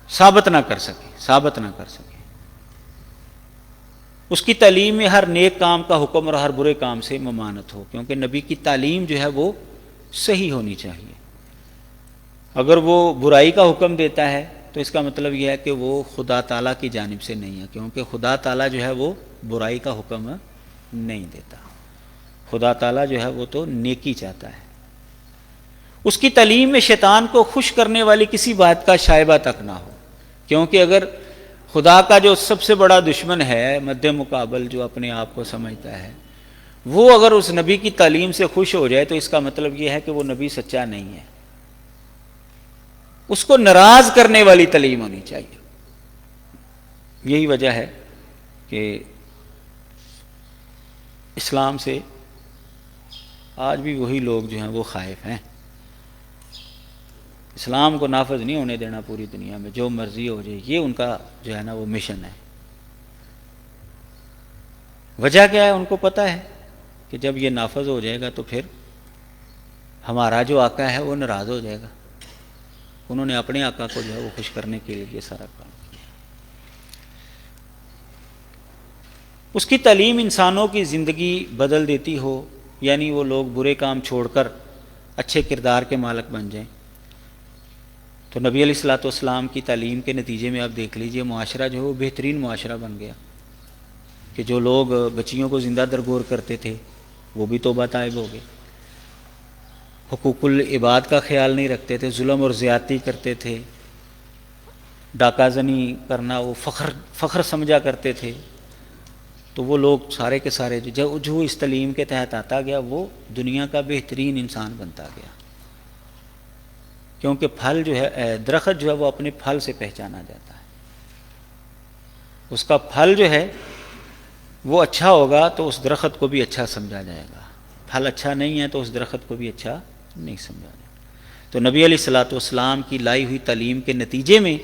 Speaker 1: ثابت نہ کر سکے. اس کی تعلیم میں ہر نیک کام کا حکم اور ہر برے کام سے ممانعت ہو، کیونکہ نبی کی تعلیم جو ہے وہ صحیح ہونی چاہیے. اگر وہ برائی کا حکم دیتا ہے تو اس کا مطلب یہ ہے کہ وہ خدا تعالیٰ کی جانب سے نہیں ہے، کیونکہ خدا تعالیٰ جو ہے وہ برائی کا حکم نہیں دیتا. خدا تعالیٰ جو ہے وہ تو نیکی چاہتا ہے. اس کی تعلیم میں شیطان کو خوش کرنے والی کسی بات کا شائبہ تک نہ ہو، کیونکہ اگر خدا کا جو سب سے بڑا دشمن ہے مد مقابل، جو اپنے آپ کو سمجھتا ہے، وہ اگر اس نبی کی تعلیم سے خوش ہو جائے تو اس کا مطلب یہ ہے کہ وہ نبی سچا نہیں ہے. اس کو ناراض کرنے والی تعلیم ہونی چاہیے. یہی وجہ ہے کہ اسلام سے آج بھی وہی لوگ جو ہیں وہ خائف ہیں. اسلام کو نافذ نہیں ہونے دینا پوری دنیا میں، جو مرضی ہو جائے، یہ ان کا جو ہے نا وہ مشن ہے. وجہ کیا ہے؟ ان کو پتہ ہے کہ جب یہ نافذ ہو جائے گا تو پھر ہمارا جو آقا ہے وہ ناراض ہو جائے گا. انہوں نے اپنے آقا کو جو ہے وہ خوش کرنے کے لیے یہ سارا کام کیا. اس کی تعلیم انسانوں کی زندگی بدل دیتی ہو، یعنی وہ لوگ برے کام چھوڑ کر اچھے کردار کے مالک بن جائیں. تو نبی علیہ الصلوۃ والسلام کی تعلیم کے نتیجے میں آپ دیکھ لیجئے معاشرہ جو ہے وہ بہترین معاشرہ بن گیا، کہ جو لوگ بچیوں کو زندہ درگور کرتے تھے وہ بھی توبہ طائب ہو گئے، حقوق العباد کا خیال نہیں رکھتے تھے، ظلم اور زیادتی کرتے تھے، ڈاکہ زنی کرنا وہ فخر سمجھا کرتے تھے. تو وہ لوگ سارے کے سارے جو اس تعلیم کے تحت آتا گیا وہ دنیا کا بہترین انسان بنتا گیا. کیونکہ پھل جو ہے، درخت جو ہے وہ اپنے پھل سے پہچانا جاتا ہے. اس کا پھل جو ہے وہ اچھا ہوگا تو اس درخت کو بھی اچھا سمجھا جائے گا، پھل اچھا نہیں ہے تو اس درخت کو بھی اچھا نہیں سمجھا جائے گا. تو نبی علیہ الصلوۃ والسلام کی لائی ہوئی تعلیم کے نتیجے میں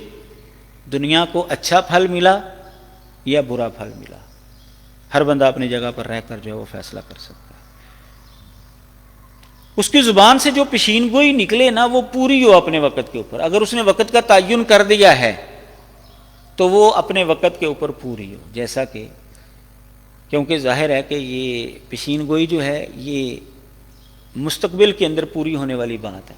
Speaker 1: دنیا کو اچھا پھل ملا یا برا پھل ملا، ہر بندہ اپنی جگہ پر رہ کر جو ہے وہ فیصلہ کر سکتا ہے۔ اس کی زبان سے جو پیشین گوئی نکلے نا وہ پوری ہو اپنے وقت کے اوپر، اگر اس نے وقت کا تعین کر دیا ہے تو وہ اپنے وقت کے اوپر پوری ہو، جیسا کہ کیونکہ ظاہر ہے کہ یہ پیشین گوئی جو ہے یہ مستقبل کے اندر پوری ہونے والی بات ہے،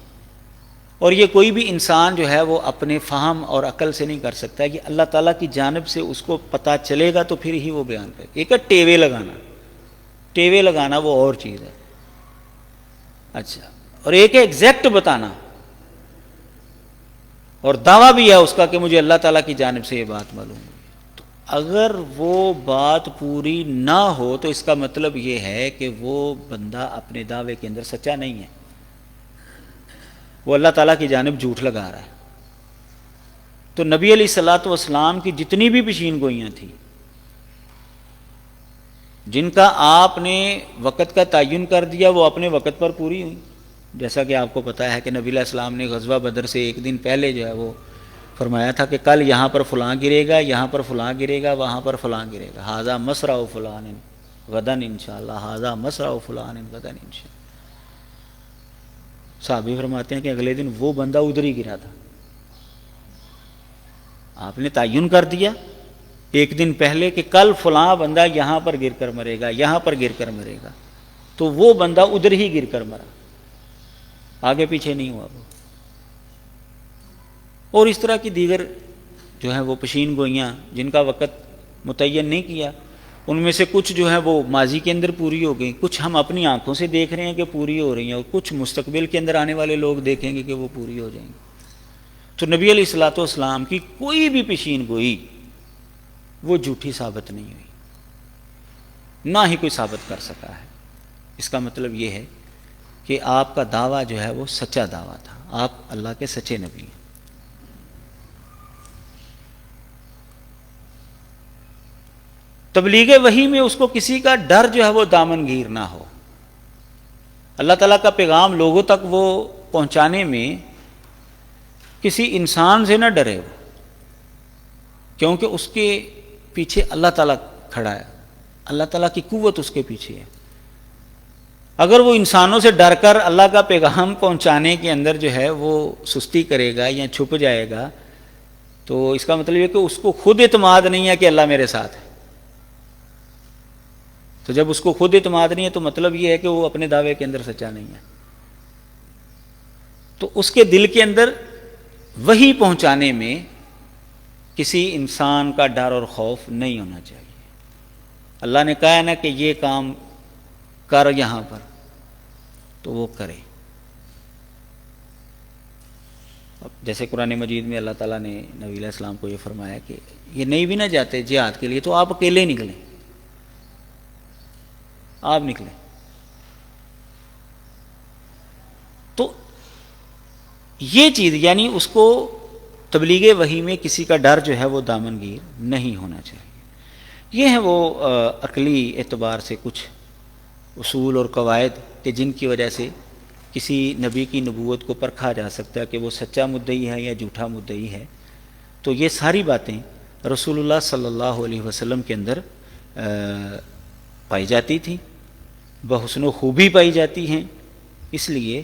Speaker 1: اور یہ کوئی بھی انسان جو ہے وہ اپنے فہم اور عقل سے نہیں کر سکتا، یہ اللہ تعالیٰ کی جانب سے اس کو پتہ چلے گا تو پھر ہی وہ بیان کرے۔ ایک ہے ٹیوے لگانا وہ اور چیز ہے، اچھا، اور ایک ہے ایگزیکٹ بتانا، اور دعویٰ بھی ہے اس کا کہ مجھے اللہ تعالیٰ کی جانب سے یہ بات معلوم ہے۔ تو اگر وہ بات پوری نہ ہو تو اس کا مطلب یہ ہے کہ وہ بندہ اپنے دعوے کے اندر سچا نہیں ہے، وہ اللہ تعالیٰ کی جانب جھوٹ لگا رہا ہے۔ تو نبی علیہ الصلوۃ والسلام کی جتنی بھی پیشین گوئیاں تھیں جن کا آپ نے وقت کا تعین کر دیا وہ اپنے وقت پر پوری ہوئی، جیسا کہ آپ کو پتہ ہے کہ نبی علیہ السلام نے غزوہ بدر سے ایک دن پہلے جو ہے وہ فرمایا تھا کہ کل یہاں پر فلاں گرے گا، یہاں پر فلاں گرے گا، وہاں پر فلاں گرے گا، ھذا مصرع فلان غدا انشاءاللہ، ھذا مصرع فلان غدا انشاءاللہ۔ صحابی فرماتے ہیں کہ اگلے دن وہ بندہ ادھر ہی گرا تھا، آپ نے تعین کر دیا ایک دن پہلے کہ کل فلاں بندہ یہاں پر گر کر مرے گا، یہاں پر گر کر مرے گا، تو وہ بندہ ادھر ہی گر کر مرا، آگے پیچھے نہیں ہوا وہ۔ اور اس طرح کی دیگر جو ہے وہ پیشین گوئیاں جن کا وقت متعین نہیں کیا، ان میں سے کچھ جو ہے وہ ماضی کے اندر پوری ہو گئی، کچھ ہم اپنی آنکھوں سے دیکھ رہے ہیں کہ پوری ہو رہی ہیں، اور کچھ مستقبل کے اندر آنے والے لوگ دیکھیں گے کہ وہ پوری ہو جائیں گی۔ تو نبی علیہ الصلوۃ والسلام کی کوئی بھی پیشین گوئی وہ جھوٹی ثابت نہیں ہوئی، نہ ہی کوئی ثابت کر سکا ہے۔ اس کا مطلب یہ ہے کہ آپ کا دعویٰ جو ہے وہ سچا دعویٰ تھا، آپ اللہ کے سچے نبی ہیں۔ تبلیغ وحی میں اس کو کسی کا ڈر جو ہے وہ دامن گیر نہ ہو، اللہ تعالیٰ کا پیغام لوگوں تک وہ پہنچانے میں کسی انسان سے نہ ڈرے وہ، کیونکہ اس کے پیچھے اللہ تعالیٰ کھڑا ہے، اللہ تعالیٰ کی قوت اس کے پیچھے ہے۔ اگر وہ انسانوں سے ڈر کر اللہ کا پیغام پہنچانے کے اندر جو ہے وہ سستی کرے گا یا چھپ جائے گا تو اس کا مطلب یہ کہ اس کو خود اعتماد نہیں ہے کہ اللہ میرے ساتھ ہے۔ تو جب اس کو خود اعتماد نہیں ہے تو مطلب یہ ہے کہ وہ اپنے دعوے کے اندر سچا نہیں ہے۔ تو اس کے دل کے اندر وحی پہنچانے میں کسی انسان کا ڈر اور خوف نہیں ہونا چاہیے۔ اللہ نے کہا ہے نا کہ یہ کام کر یہاں پر، تو وہ کرے۔ جیسے قرآن مجید میں اللہ تعالیٰ نے نبی علیہ السلام کو یہ فرمایا کہ یہ نہیں بھی نہ جاتے جہاد کے لیے تو آپ اکیلے نکلیں، آپ نکلیں۔ تو یہ چیز یعنی اس کو تبلیغ وحی میں کسی کا ڈر جو ہے وہ دامن گیر نہیں ہونا چاہیے۔ یہ ہیں وہ عقلی اعتبار سے کچھ اصول اور قواعد کہ جن کی وجہ سے کسی نبی کی نبوت کو پرکھا جا سکتا ہے کہ وہ سچا مدعی ہے یا جھوٹا مدعی ہے۔ تو یہ ساری باتیں رسول اللہ صلی اللہ علیہ وسلم کے اندر پائی جاتی تھیں، بحسن و خوبی پائی جاتی ہیں، اس لیے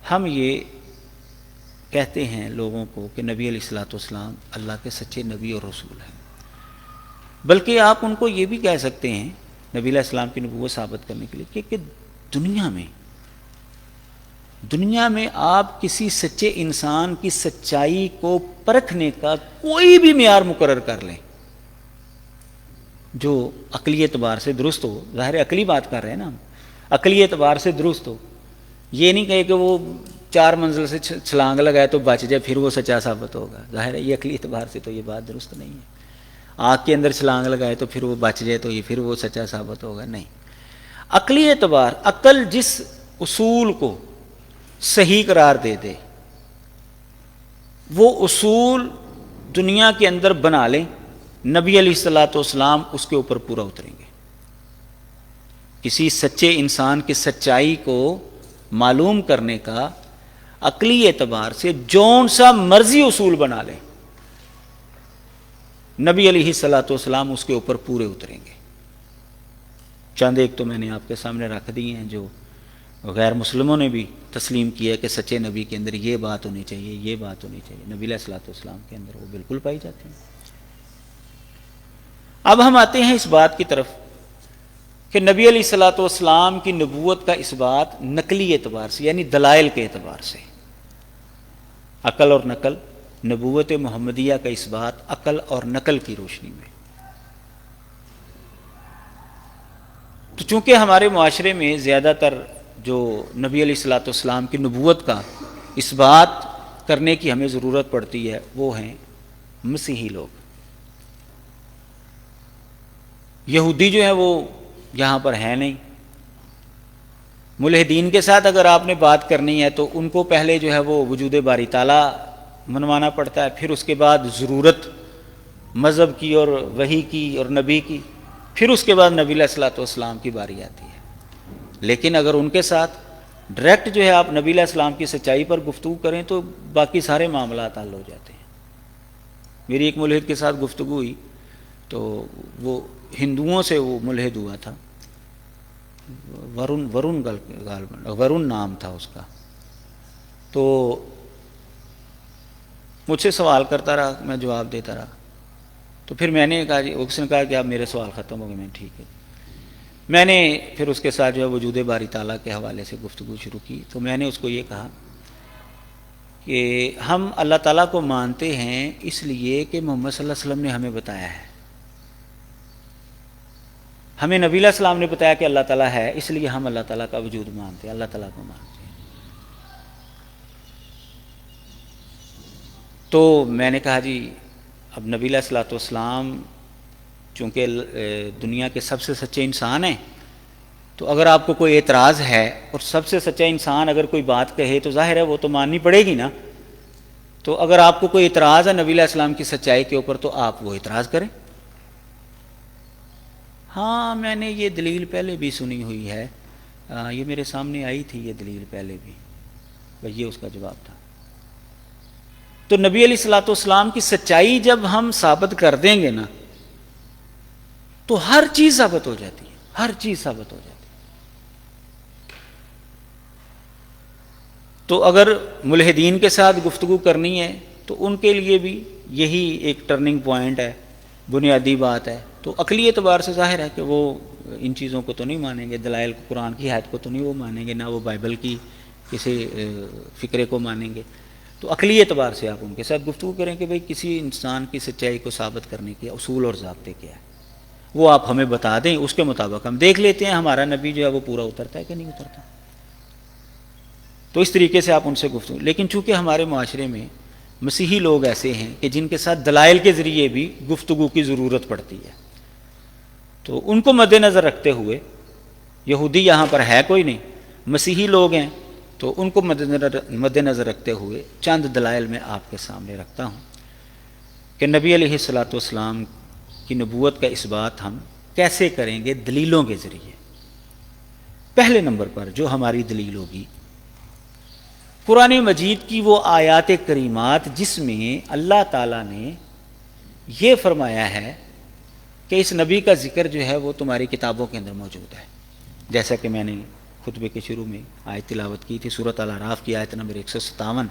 Speaker 1: ہم یہ کہتے ہیں لوگوں کو کہ نبی علیہ الصلوۃ والسلام اللہ کے سچے نبی اور رسول ہیں۔ بلکہ آپ ان کو یہ بھی کہہ سکتے ہیں نبی علیہ السلام کی نبوت ثابت کرنے کے لیے کہ دنیا میں آپ کسی سچے انسان کی سچائی کو پرکھنے کا کوئی بھی معیار مقرر کر لیں جو عقلی اعتبار سے درست ہو، ظاہر عقلی بات کر رہے ہیں نا ہم، عقلی اعتبار سے درست ہو، یہ نہیں کہے کہ وہ 4 منزل سے چھلانگ لگائے تو بچ جائے پھر وہ سچا ثابت ہوگا، ظاہر ہے یہ عقلی اعتبار سے تو یہ بات درست نہیں ہے۔ آگ کے اندر چھلانگ لگائے تو پھر وہ بچ جائے تو یہ پھر وہ سچا ثابت ہوگا، نہیں۔ عقلی اعتبار، عقل جس اصول کو صحیح قرار دے دے وہ اصول دنیا کے اندر بنا لیں، نبی علیہ الصلوۃ والسلام اس کے اوپر پورا اتریں گے۔ کسی سچے انسان کی سچائی کو معلوم کرنے کا عقلی اعتبار سے جون سا مرضی اصول بنا لیں، نبی علیہ الصلوۃ والسلام اس کے اوپر پورے اتریں گے۔ چند ایک تو میں نے آپ کے سامنے رکھ دی ہیں جو غیر مسلموں نے بھی تسلیم کیا کہ سچے نبی کے اندر یہ بات ہونی چاہیے، یہ بات ہونی چاہیے، نبی علیہ الصلوۃ والسلام کے اندر وہ بالکل پائی جاتی ہیں۔ اب ہم آتے ہیں اس بات کی طرف کہ نبی علیہ الصلوۃ والسلام کی نبوت کا اس بات نقلی اعتبار سے یعنی دلائل کے اعتبار سے، عقل اور نقل، نبوت محمدیہ کا اس بات عقل اور نقل کی روشنی میں۔ تو چونکہ ہمارے معاشرے میں زیادہ تر جو نبی علیہ الصلوۃ والسلام کی نبوت کا اس بات کرنے کی ہمیں ضرورت پڑتی ہے وہ ہیں مسیحی لوگ۔ یہودی جو ہیں وہ یہاں پر ہیں نہیں، ملحدین کے ساتھ اگر آپ نے بات کرنی ہے تو ان کو پہلے جو ہے وہ وجود باری تعالیٰ منوانا پڑتا ہے، پھر اس کے بعد ضرورت مذہب کی اور وحی کی اور نبی کی، پھر اس کے بعد نبی علیہ الصلوۃ والسلام کی باری آتی ہے۔ لیکن اگر ان کے ساتھ ڈائریکٹ جو ہے آپ نبی علیہ السلام کی سچائی پر گفتگو کریں تو باقی سارے معاملات حل ہو جاتے ہیں۔ میری ایک ملحد کے ساتھ گفتگو ہوئی تو وہ ہندوؤں سے وہ ملحد ہوا تھا، ورن نام تھا اس کا، تو مجھ سے سوال کرتا رہا، میں جواب دیتا رہا، تو پھر میں نے کہا جی، اس نے کہا کہ اب میرے سوال ختم ہو گئے، میں ٹھیک ہے۔ میں نے پھر اس کے ساتھ جو ہے وجود باری تعالیٰ کے حوالے سے گفتگو شروع کی، تو میں نے اس کو یہ کہا کہ ہم اللہ تعالیٰ کو مانتے ہیں اس لیے کہ محمد صلی اللہ علیہ وسلم نے ہمیں بتایا ہے، ہمیں نبی علیہ السلام نے بتایا کہ اللہ تعالیٰ ہے، اس لیے ہم اللہ تعالیٰ کا وجود مانتے ہیں، اللہ تعالیٰ کو مانتے ہیں۔ تو میں نے کہا جی اب نبی علیہ الصلوۃ والسلام چونکہ دنیا کے سب سے سچے انسان ہیں، تو اگر آپ کو کوئی اعتراض ہے اور سب سے سچا انسان اگر کوئی بات کہے تو ظاہر ہے وہ تو ماننی پڑے گی نا، تو اگر آپ کو کوئی اعتراض ہے نبی علیہ السلام کی سچائی کے اوپر تو آپ وہ اعتراض کریں۔ ہاں میں نے یہ دلیل پہلے بھی سنی ہوئی ہے، یہ میرے سامنے آئی تھی یہ دلیل پہلے بھی، بس یہ اس کا جواب تھا۔ تو نبی علیہ الصلوۃ والسلام کی سچائی جب ہم ثابت کر دیں گے نا تو ہر چیز ثابت ہو جاتی ہے، ہر چیز ثابت ہو جاتی ہے۔ تو اگر ملحدین کے ساتھ گفتگو کرنی ہے تو ان کے لیے بھی یہی ایک ٹرننگ پوائنٹ ہے، بنیادی بات ہے۔ تو عقلی اعتبار سے ظاہر ہے کہ وہ ان چیزوں کو تو نہیں مانیں گے، دلائل کو، قرآن کی آیت کو تو نہیں وہ مانیں گے، نہ وہ بائبل کی کسی فکرے کو مانیں گے۔ تو عقلی اعتبار سے آپ ان کے ساتھ گفتگو کریں کہ بھئی کسی انسان کی سچائی کو ثابت کرنے کے اصول اور ضابطے کیا ہے، وہ آپ ہمیں بتا دیں، اس کے مطابق ہم دیکھ لیتے ہیں ہمارا نبی جو ہے وہ پورا اترتا ہے کہ نہیں اترتا۔ تو اس طریقے سے آپ ان سے گفتگو، لیکن چونکہ ہمارے معاشرے میں مسیحی لوگ ایسے ہیں کہ جن کے ساتھ دلائل کے ذریعے بھی گفتگو کی ضرورت پڑتی ہے، تو ان کو مد نظر رکھتے ہوئے، یہودی یہاں پر ہے کوئی نہیں، مسیحی لوگ ہیں، تو ان کو مد نظر رکھتے ہوئے چند دلائل میں آپ کے سامنے رکھتا ہوں کہ نبی علیہ الصلوۃ والسلام کی نبوت کا اس بات ہم کیسے کریں گے؟ دلیلوں کے ذریعے۔ پہلے نمبر پر جو ہماری دلیل ہوگی قرآن مجید کی وہ آیات کریمات جس میں اللہ تعالیٰ نے یہ فرمایا ہے کہ اس نبی کا ذکر جو ہے وہ تمہاری کتابوں کے اندر موجود ہے، جیسا کہ میں نے خطبے کے شروع میں آیت تلاوت کی تھی، سورۃ الاعراف کی آیت نمبر 157،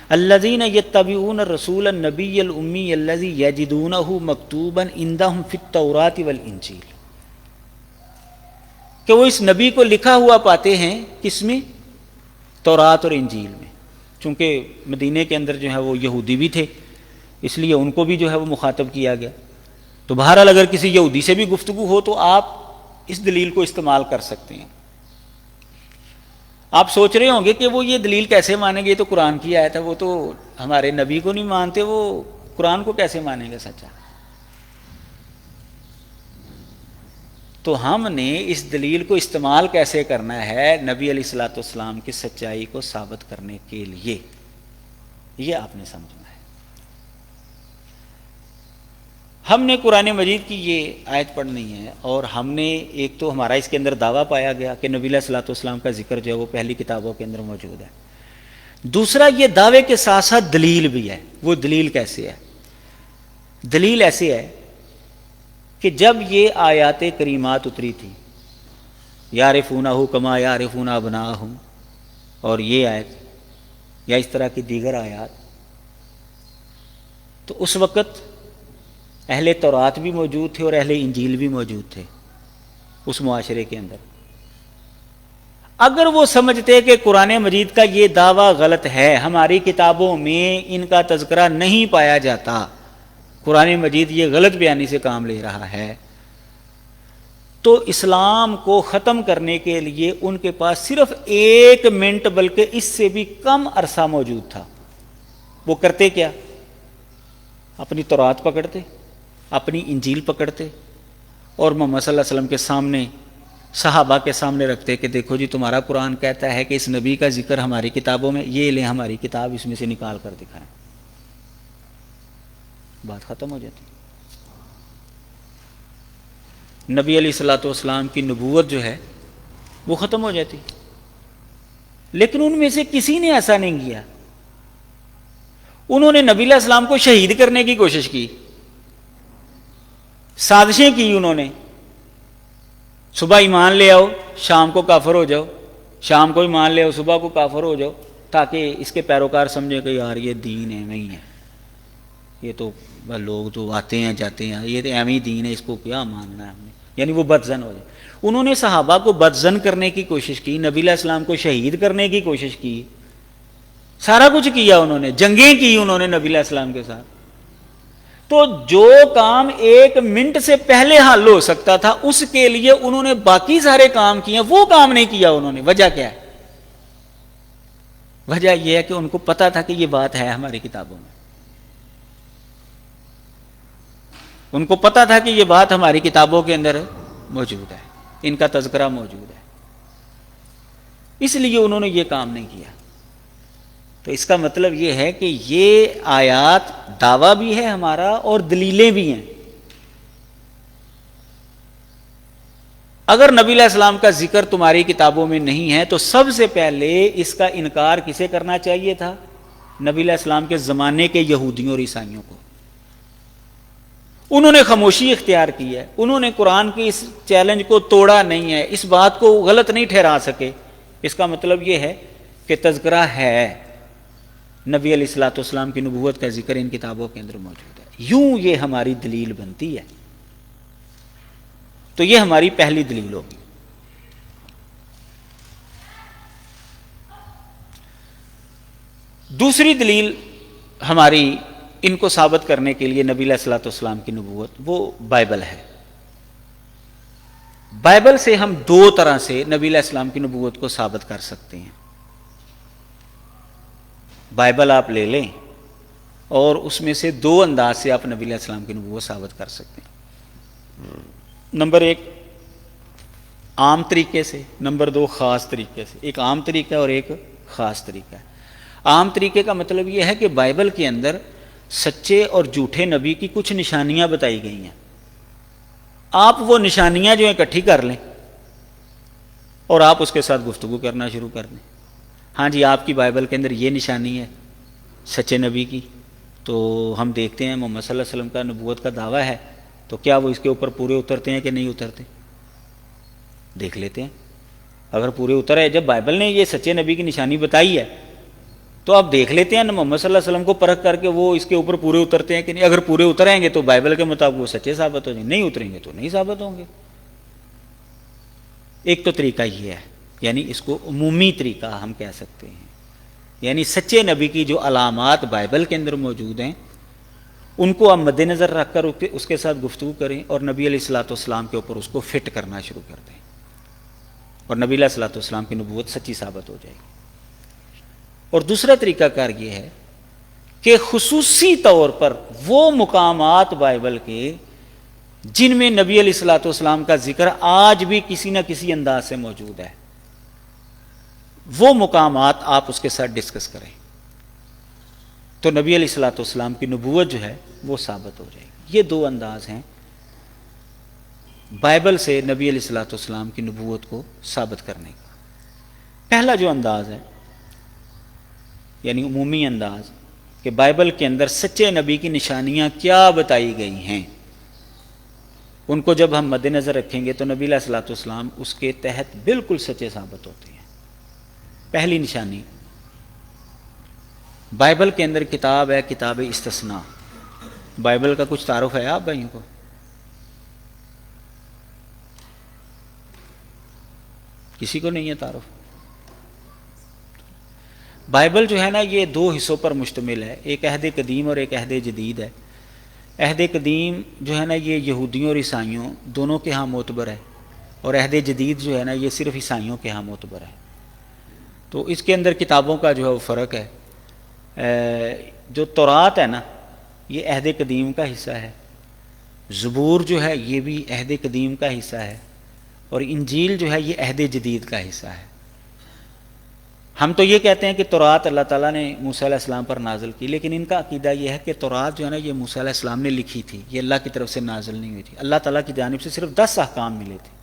Speaker 1: الذین یتبعون الرسول النبی الامی الذی یجدونہ مکتوبا عندہم فی التوراۃ والانجیل، کہ وہ اس نبی کو لکھا ہوا پاتے ہیں کس میں؟ تورات اور انجیل میں۔ چونکہ مدینے کے اندر جو ہے وہ یہودی بھی تھے، اس لیے ان کو بھی جو ہے وہ مخاطب کیا گیا۔ تو بہرحال اگر کسی یہودی سے بھی گفتگو ہو تو آپ اس دلیل کو استعمال کر سکتے ہیں۔ آپ سوچ رہے ہوں گے کہ وہ یہ دلیل کیسے مانیں گے، یہ تو قرآن کی آیت ہے، وہ تو ہمارے نبی کو نہیں مانتے، وہ قرآن کو کیسے مانیں گے سچا؟ تو ہم نے اس دلیل کو استعمال کیسے کرنا ہے نبی علیہ الصلوۃ والسلام کی سچائی کو ثابت کرنے کے لیے، یہ آپ نے سمجھنا ہے۔ ہم نے قرآن مجید کی یہ آیت پڑھنی ہے، اور ہم نے ایک تو ہمارا اس کے اندر دعویٰ پایا گیا کہ نبی علیہ الصلوۃ والسلام کا ذکر جو ہے وہ پہلی کتابوں کے اندر موجود ہے، دوسرا یہ دعوے کے ساتھ ساتھ دلیل بھی ہے. وہ دلیل کیسے ہے؟ دلیل ایسے ہے کہ جب یہ آیات کریمات اتری تھی یعرفونہ کما یعرفون ابناءہم اور یہ آیت یا اس طرح کی دیگر آیات، تو اس وقت اہل تورات بھی موجود تھے اور اہل انجیل بھی موجود تھے اس معاشرے کے اندر. اگر وہ سمجھتے کہ قرآن مجید کا یہ دعویٰ غلط ہے، ہماری کتابوں میں ان کا تذکرہ نہیں پایا جاتا، قرآن مجید یہ غلط بیانی سے کام لے رہا ہے، تو اسلام کو ختم کرنے کے لیے ان کے پاس صرف 1 منٹ بلکہ اس سے بھی کم عرصہ موجود تھا. وہ کرتے کیا؟ اپنی تورات پکڑتے، اپنی انجیل پکڑتے اور محمد صلی اللہ علیہ وسلم کے سامنے، صحابہ کے سامنے رکھتے کہ دیکھو جی تمہارا قرآن کہتا ہے کہ اس نبی کا ذکر ہماری کتابوں میں، یہ لیں ہماری کتاب، اس میں سے نکال کر دکھائیں. بات ختم ہو جاتی. نبی علیہ الصلوۃ والسلام کی نبوت جو ہے وہ ختم ہو جاتی. لیکن ان میں سے کسی نے ایسا نہیں کیا. انہوں نے نبی علیہ السلام کو شہید کرنے کی کوشش کی، سازشیں کی. انہوں نے صبح ایمان لے آؤ شام کو کافر ہو جاؤ، شام کو ایمان لے آؤ صبح کو کافر ہو جاؤ، تاکہ اس کے پیروکار سمجھے کہ یار یہ دین ہے نہیں ہے، یہ تو لوگ تو آتے ہیں جاتے ہیں، یہ تو اہمی دین ہے، اس کو کیا ماننا ہے ہم نے. یعنی وہ بدزن ہو جائے. انہوں نے صحابہ کو بدزن کرنے کی کوشش کی، نبی علیہ السلام کو شہید کرنے کی کوشش کی، سارا کچھ کیا. انہوں نے جنگیں کی انہوں نے نبی علیہ السلام کے ساتھ. تو جو کام 1 منٹ سے پہلے حل ہو سکتا تھا اس کے لیے انہوں نے باقی سارے کام کیے، وہ کام نہیں کیا انہوں نے. وجہ کیا ہے؟ وجہ یہ ہے کہ ان کو پتا تھا کہ یہ بات ہے ہماری کتابوں میں، ان کو پتا تھا کہ یہ بات ہماری کتابوں کے اندر موجود ہے، ان کا تذکرہ موجود ہے، اس لیے انہوں نے یہ کام نہیں کیا. تو اس کا مطلب یہ ہے کہ یہ آیات دعویٰ بھی ہے ہمارا اور دلیلیں بھی ہیں. اگر نبی علیہ السلام کا ذکر تمہاری کتابوں میں نہیں ہے تو سب سے پہلے اس کا انکار کسے کرنا چاہیے تھا؟ نبی علیہ السلام کے زمانے کے یہودیوں اور عیسائیوں کو. انہوں نے خاموشی اختیار کی ہے، انہوں نے قرآن کے اس چیلنج کو توڑا نہیں ہے، اس بات کو غلط نہیں ٹھہرا سکے. اس کا مطلب یہ ہے کہ تذکرہ ہے، نبی علیہ الصلوۃ والسلام کی نبوت کا ذکر ان کتابوں کے اندر موجود ہے. یوں یہ ہماری دلیل بنتی ہے. تو یہ ہماری پہلی دلیل ہوگی. دوسری دلیل ہماری ان کو ثابت کرنے کے لیے نبی علیہ الصلوۃ والسلام کی نبوت وہ بائبل ہے. بائبل سے ہم 2 طرح سے نبی علیہ السلام کی نبوت کو ثابت کر سکتے ہیں. بائبل آپ لے لیں اور اس میں سے 2 انداز سے آپ نبی علیہ السلام کی نبوت ثابت کر سکتے ہیں. نمبر 1 عام طریقے سے، نمبر 2 خاص طریقے سے. ایک عام طریقہ اور ایک خاص طریقہ ہے. عام طریقے کا مطلب یہ ہے کہ بائبل کے اندر سچے اور جھوٹے نبی کی کچھ نشانیاں بتائی گئی ہیں. آپ وہ نشانیاں جو ہیں اکٹھی کر لیں اور آپ اس کے ساتھ گفتگو کرنا شروع کر دیں. ہاں جی آپ کی بائبل کے اندر یہ نشانی ہے سچے نبی کی، تو ہم دیکھتے ہیں محمد صلی اللہ علیہ وسلم کا نبوت کا دعویٰ ہے، تو کیا وہ اس کے اوپر پورے اترتے ہیں کہ نہیں اترتے؟ دیکھ لیتے ہیں. اگر پورے اتر ہے، جب بائبل نے یہ سچے نبی کی نشانی بتائی ہے تو آپ دیکھ لیتے ہیں نا محمد صلی اللہ علیہ وسلم کو پرکھ کر کے وہ اس کے اوپر پورے اترتے ہیں کہ نہیں. اگر پورے اتریں گے تو بائبل کے مطابق وہ سچے ثابت ہو جائیں، نہیں اتریں گے تو نہیں ثابت ہوں گے. ایک تو طریقہ یہ ہے، یعنی اس کو عمومی طریقہ ہم کہہ سکتے ہیں، یعنی سچے نبی کی جو علامات بائبل کے اندر موجود ہیں ان کو آپ مد نظر رکھ کر اس کے ساتھ گفتگو کریں اور نبی علیہ الصلوۃ والسلام کے اوپر اس کو فٹ کرنا شروع کر دیں، اور نبی علیہ الصلوۃ والسلام کی نبوت سچی ثابت ہو جائے گی. اور دوسرا طریقہ کار یہ ہے کہ خصوصی طور پر وہ مقامات بائبل کے جن میں نبی علیہ الصلوۃ والسلام کا ذکر آج بھی کسی نہ کسی انداز سے موجود ہے، وہ مقامات آپ اس کے ساتھ ڈسکس کریں تو نبی علیہ الصلوۃ والسلام کی نبوت جو ہے وہ ثابت ہو جائے گی. یہ 2 انداز ہیں بائبل سے نبی علیہ الصلوۃ والسلام کی نبوت کو ثابت کرنے کا. پہلا جو انداز ہے یعنی عمومی انداز کہ بائبل کے اندر سچے نبی کی نشانیاں کیا بتائی گئی ہیں، ان کو جب ہم مد نظر رکھیں گے تو نبی علیہ الصلوۃ والسلام اس کے تحت بالکل سچے ثابت ہوتے ہیں۔ پہلی نشانی، بائبل کے اندر کتاب ہے کتاب استثناء۔ بائبل کا کچھ تعارف ہے آپ بھائیوں کو؟ کسی کو نہیں ہے تعارف؟ بائبل جو ہے نا یہ دو حصوں پر مشتمل ہے، ایک عہد قدیم اور ایک عہد جدید ہے۔ عہد قدیم جو ہے نا یہ یہودیوں اور عیسائیوں دونوں کے ہاں معتبر ہے، اور عہد جدید جو ہے نا یہ صرف عیسائیوں کے ہاں معتبر ہے۔ تو اس کے اندر کتابوں کا جو ہے وہ فرق ہے۔ جو تورات ہے نا یہ عہد قدیم کا حصہ ہے، زبور جو ہے یہ بھی عہد قدیم کا حصہ ہے، اور انجیل جو ہے یہ عہد جدید کا حصہ ہے۔ ہم تو یہ کہتے ہیں کہ تورات اللہ تعالیٰ نے موسیٰ علیہ السلام پر نازل کی، لیکن ان کا عقیدہ یہ ہے کہ تورات جو ہے نا یہ موسیٰ علیہ السلام نے لکھی تھی، یہ اللہ کی طرف سے نازل نہیں ہوئی تھی۔ اللہ تعالیٰ کی جانب سے صرف 10 احکام ملے تھے،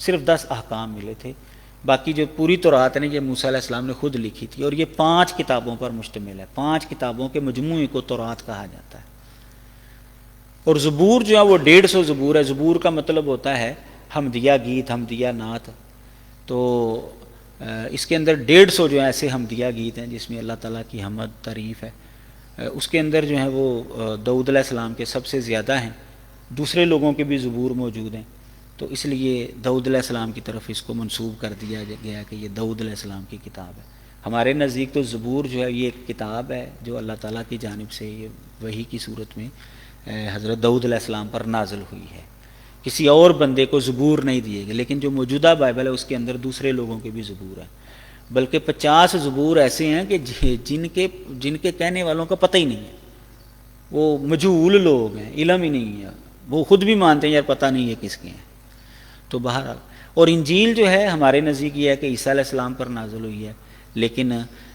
Speaker 1: صرف 10 احکام ملے تھے، باقی جو پوری تورات ہے یہ موسیٰ علیہ السلام نے خود لکھی تھی، اور یہ 5 کتابوں پر مشتمل ہے۔ 5 کتابوں کے مجموعے کو تورات کہا جاتا ہے۔ اور زبور جو ہے وہ 150 زبور ہے۔ زبور کا مطلب ہوتا ہے حمدیہ گیت، حمدیہ نعت۔ تو اس کے اندر 150 جو ہے ایسے حمدیہ گیت ہیں جس میں اللہ تعالیٰ کی حمد تعریف ہے۔ اس کے اندر جو ہے وہ داؤد علیہ السلام کے سب سے زیادہ ہیں، دوسرے لوگوں کے بھی زبور موجود ہیں، تو اس لیے داؤد علیہ السلام کی طرف اس کو منسوب کر دیا گیا کہ یہ داؤد علیہ السلام کی کتاب ہے۔ ہمارے نزدیک تو زبور جو ہے یہ ایک کتاب ہے جو اللہ تعالیٰ کی جانب سے یہ وحی کی صورت میں حضرت داؤد علیہ السلام پر نازل ہوئی ہے۔ کسی اور بندے کو زبور نہیں دیے گئے، لیکن جو موجودہ بائبل ہے اس کے اندر دوسرے لوگوں کے بھی زبور ہیں، بلکہ 50 زبور ایسے ہیں کہ جن کے کہنے والوں کا پتہ ہی نہیں ہے، وہ مجہول لوگ ہیں، علم ہی نہیں ہے، وہ خود بھی مانتے ہیں یار پتہ نہیں ہے کس کے ہیں۔ تو بہرحال، اور انجیل جو ہے ہمارے نزدیک یہ ہے کہ عیسیٰ علیہ السلام پر نازل ہوئی ہے، لیکن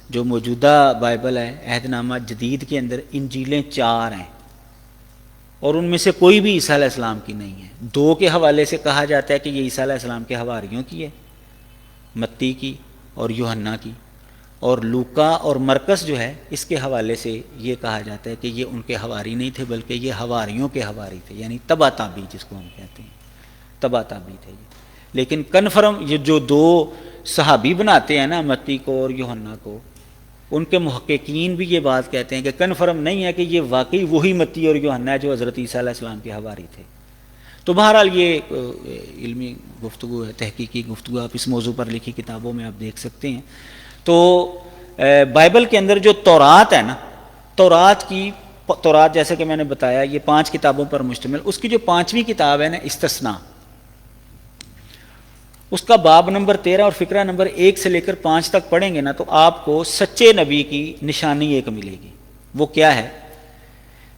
Speaker 1: جو موجودہ بائبل ہے عہد نامہ جدید کے اندر انجیلیں 4 ہیں، اور ان میں سے کوئی بھی عیسیٰ علیہ السلام کی نہیں ہے۔ 2 کے حوالے سے کہا جاتا ہے کہ یہ عیسیٰ علیہ السلام کے حواریوں کی ہے، متی کی اور یوحنا کی، اور لوکا اور مرکس جو ہے اس کے حوالے سے یہ کہا جاتا ہے کہ یہ ان کے حواری نہیں تھے بلکہ یہ حواریوں کے حواری تھے، یعنی تبع تابعی جس کو ہم کہتے ہیں، تبع تابعی تھے یہ۔ لیکن کنفرم یہ جو 2 صحابی بناتے ہیں نا متی کو اور یوحنا کو، ان کے محققین بھی یہ بات کہتے ہیں کہ کنفرم نہیں ہے کہ یہ واقعی وہی متی اور یوحنا ہے جو حضرت عیسیٰ علیہ السلام کے حواری تھے۔ تو بہرحال یہ علمی گفتگو ہے، تحقیقی گفتگو، آپ اس موضوع پر لکھی کتابوں میں آپ دیکھ سکتے ہیں۔ تو بائبل کے اندر جو تورات ہے نا، تورات جیسے کہ میں نے بتایا یہ 5 کتابوں پر مشتمل، اس کی جو 5ویں کتاب ہے نا استثناء، اس کا باب نمبر 13 اور فقرہ نمبر 1 سے لے کر 5 تک پڑھیں گے نا تو آپ کو سچے نبی کی نشانی ایک ملے گی۔ وہ کیا ہے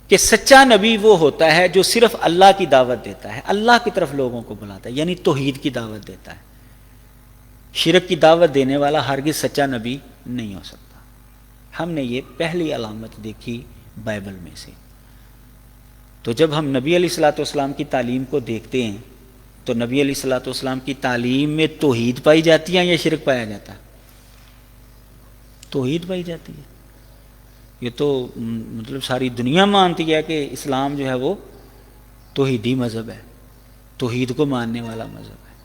Speaker 1: کہ سچا نبی وہ ہوتا ہے جو صرف اللہ کی دعوت دیتا ہے، اللہ کی طرف لوگوں کو بلاتا ہے، یعنی توحید کی دعوت دیتا ہے۔ شرک کی دعوت دینے والا ہرگز سچا نبی نہیں ہو سکتا۔ ہم نے یہ پہلی علامت دیکھی بائبل میں سے۔ تو جب ہم نبی علیہ الصلوۃ والسلام کی تعلیم کو دیکھتے ہیں تو نبی علیہ الصلوۃ والسلام کی تعلیم میں توحید پائی جاتی ہے یا شرک پایا جاتا ہے؟ توحید پائی جاتی ہے۔ یہ تو مطلب ساری دنیا مانتی ہے کہ اسلام جو ہے وہ توحیدی مذہب ہے، توحید کو ماننے والا مذہب ہے،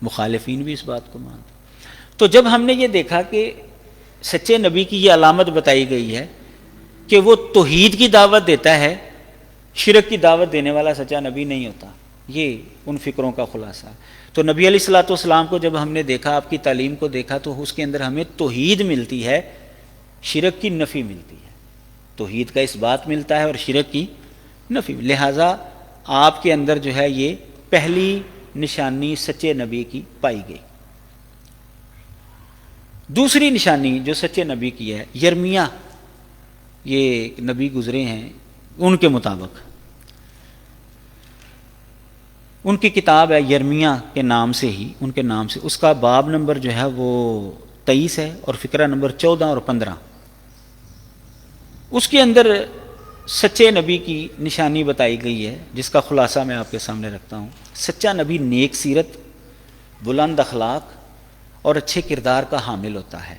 Speaker 1: مخالفین بھی اس بات کو مانتے ہیں۔ تو جب ہم نے یہ دیکھا کہ سچے نبی کی یہ علامت بتائی گئی ہے کہ وہ توحید کی دعوت دیتا ہے، شرک کی دعوت دینے والا سچا نبی نہیں ہوتا، یہ ان فکروں کا خلاصہ ہے۔ تو نبی علیہ الصلوۃ والسلام کو جب ہم نے دیکھا، آپ کی تعلیم کو دیکھا، تو اس کے اندر ہمیں توحید ملتی ہے، شرک کی نفی ملتی ہے، توحید کا اس بات ملتا ہے اور شرک کی نفی۔ لہٰذا آپ کے اندر جو ہے یہ پہلی نشانی سچے نبی کی پائی گئی۔ دوسری نشانی جو سچے نبی کی ہے، یرمیہ، یہ نبی گزرے ہیں، ان کے مطابق ان کی کتاب ہے یرمیہ کے نام سے ہی، ان کے نام سے، اس کا باب نمبر جو ہے وہ 23 ہے اور فقرہ نمبر 14 اور 15۔ اس کے اندر سچے نبی کی نشانی بتائی گئی ہے جس کا خلاصہ میں آپ کے سامنے رکھتا ہوں۔ سچا نبی نیک سیرت، بلند اخلاق اور اچھے کردار کا حامل ہوتا ہے،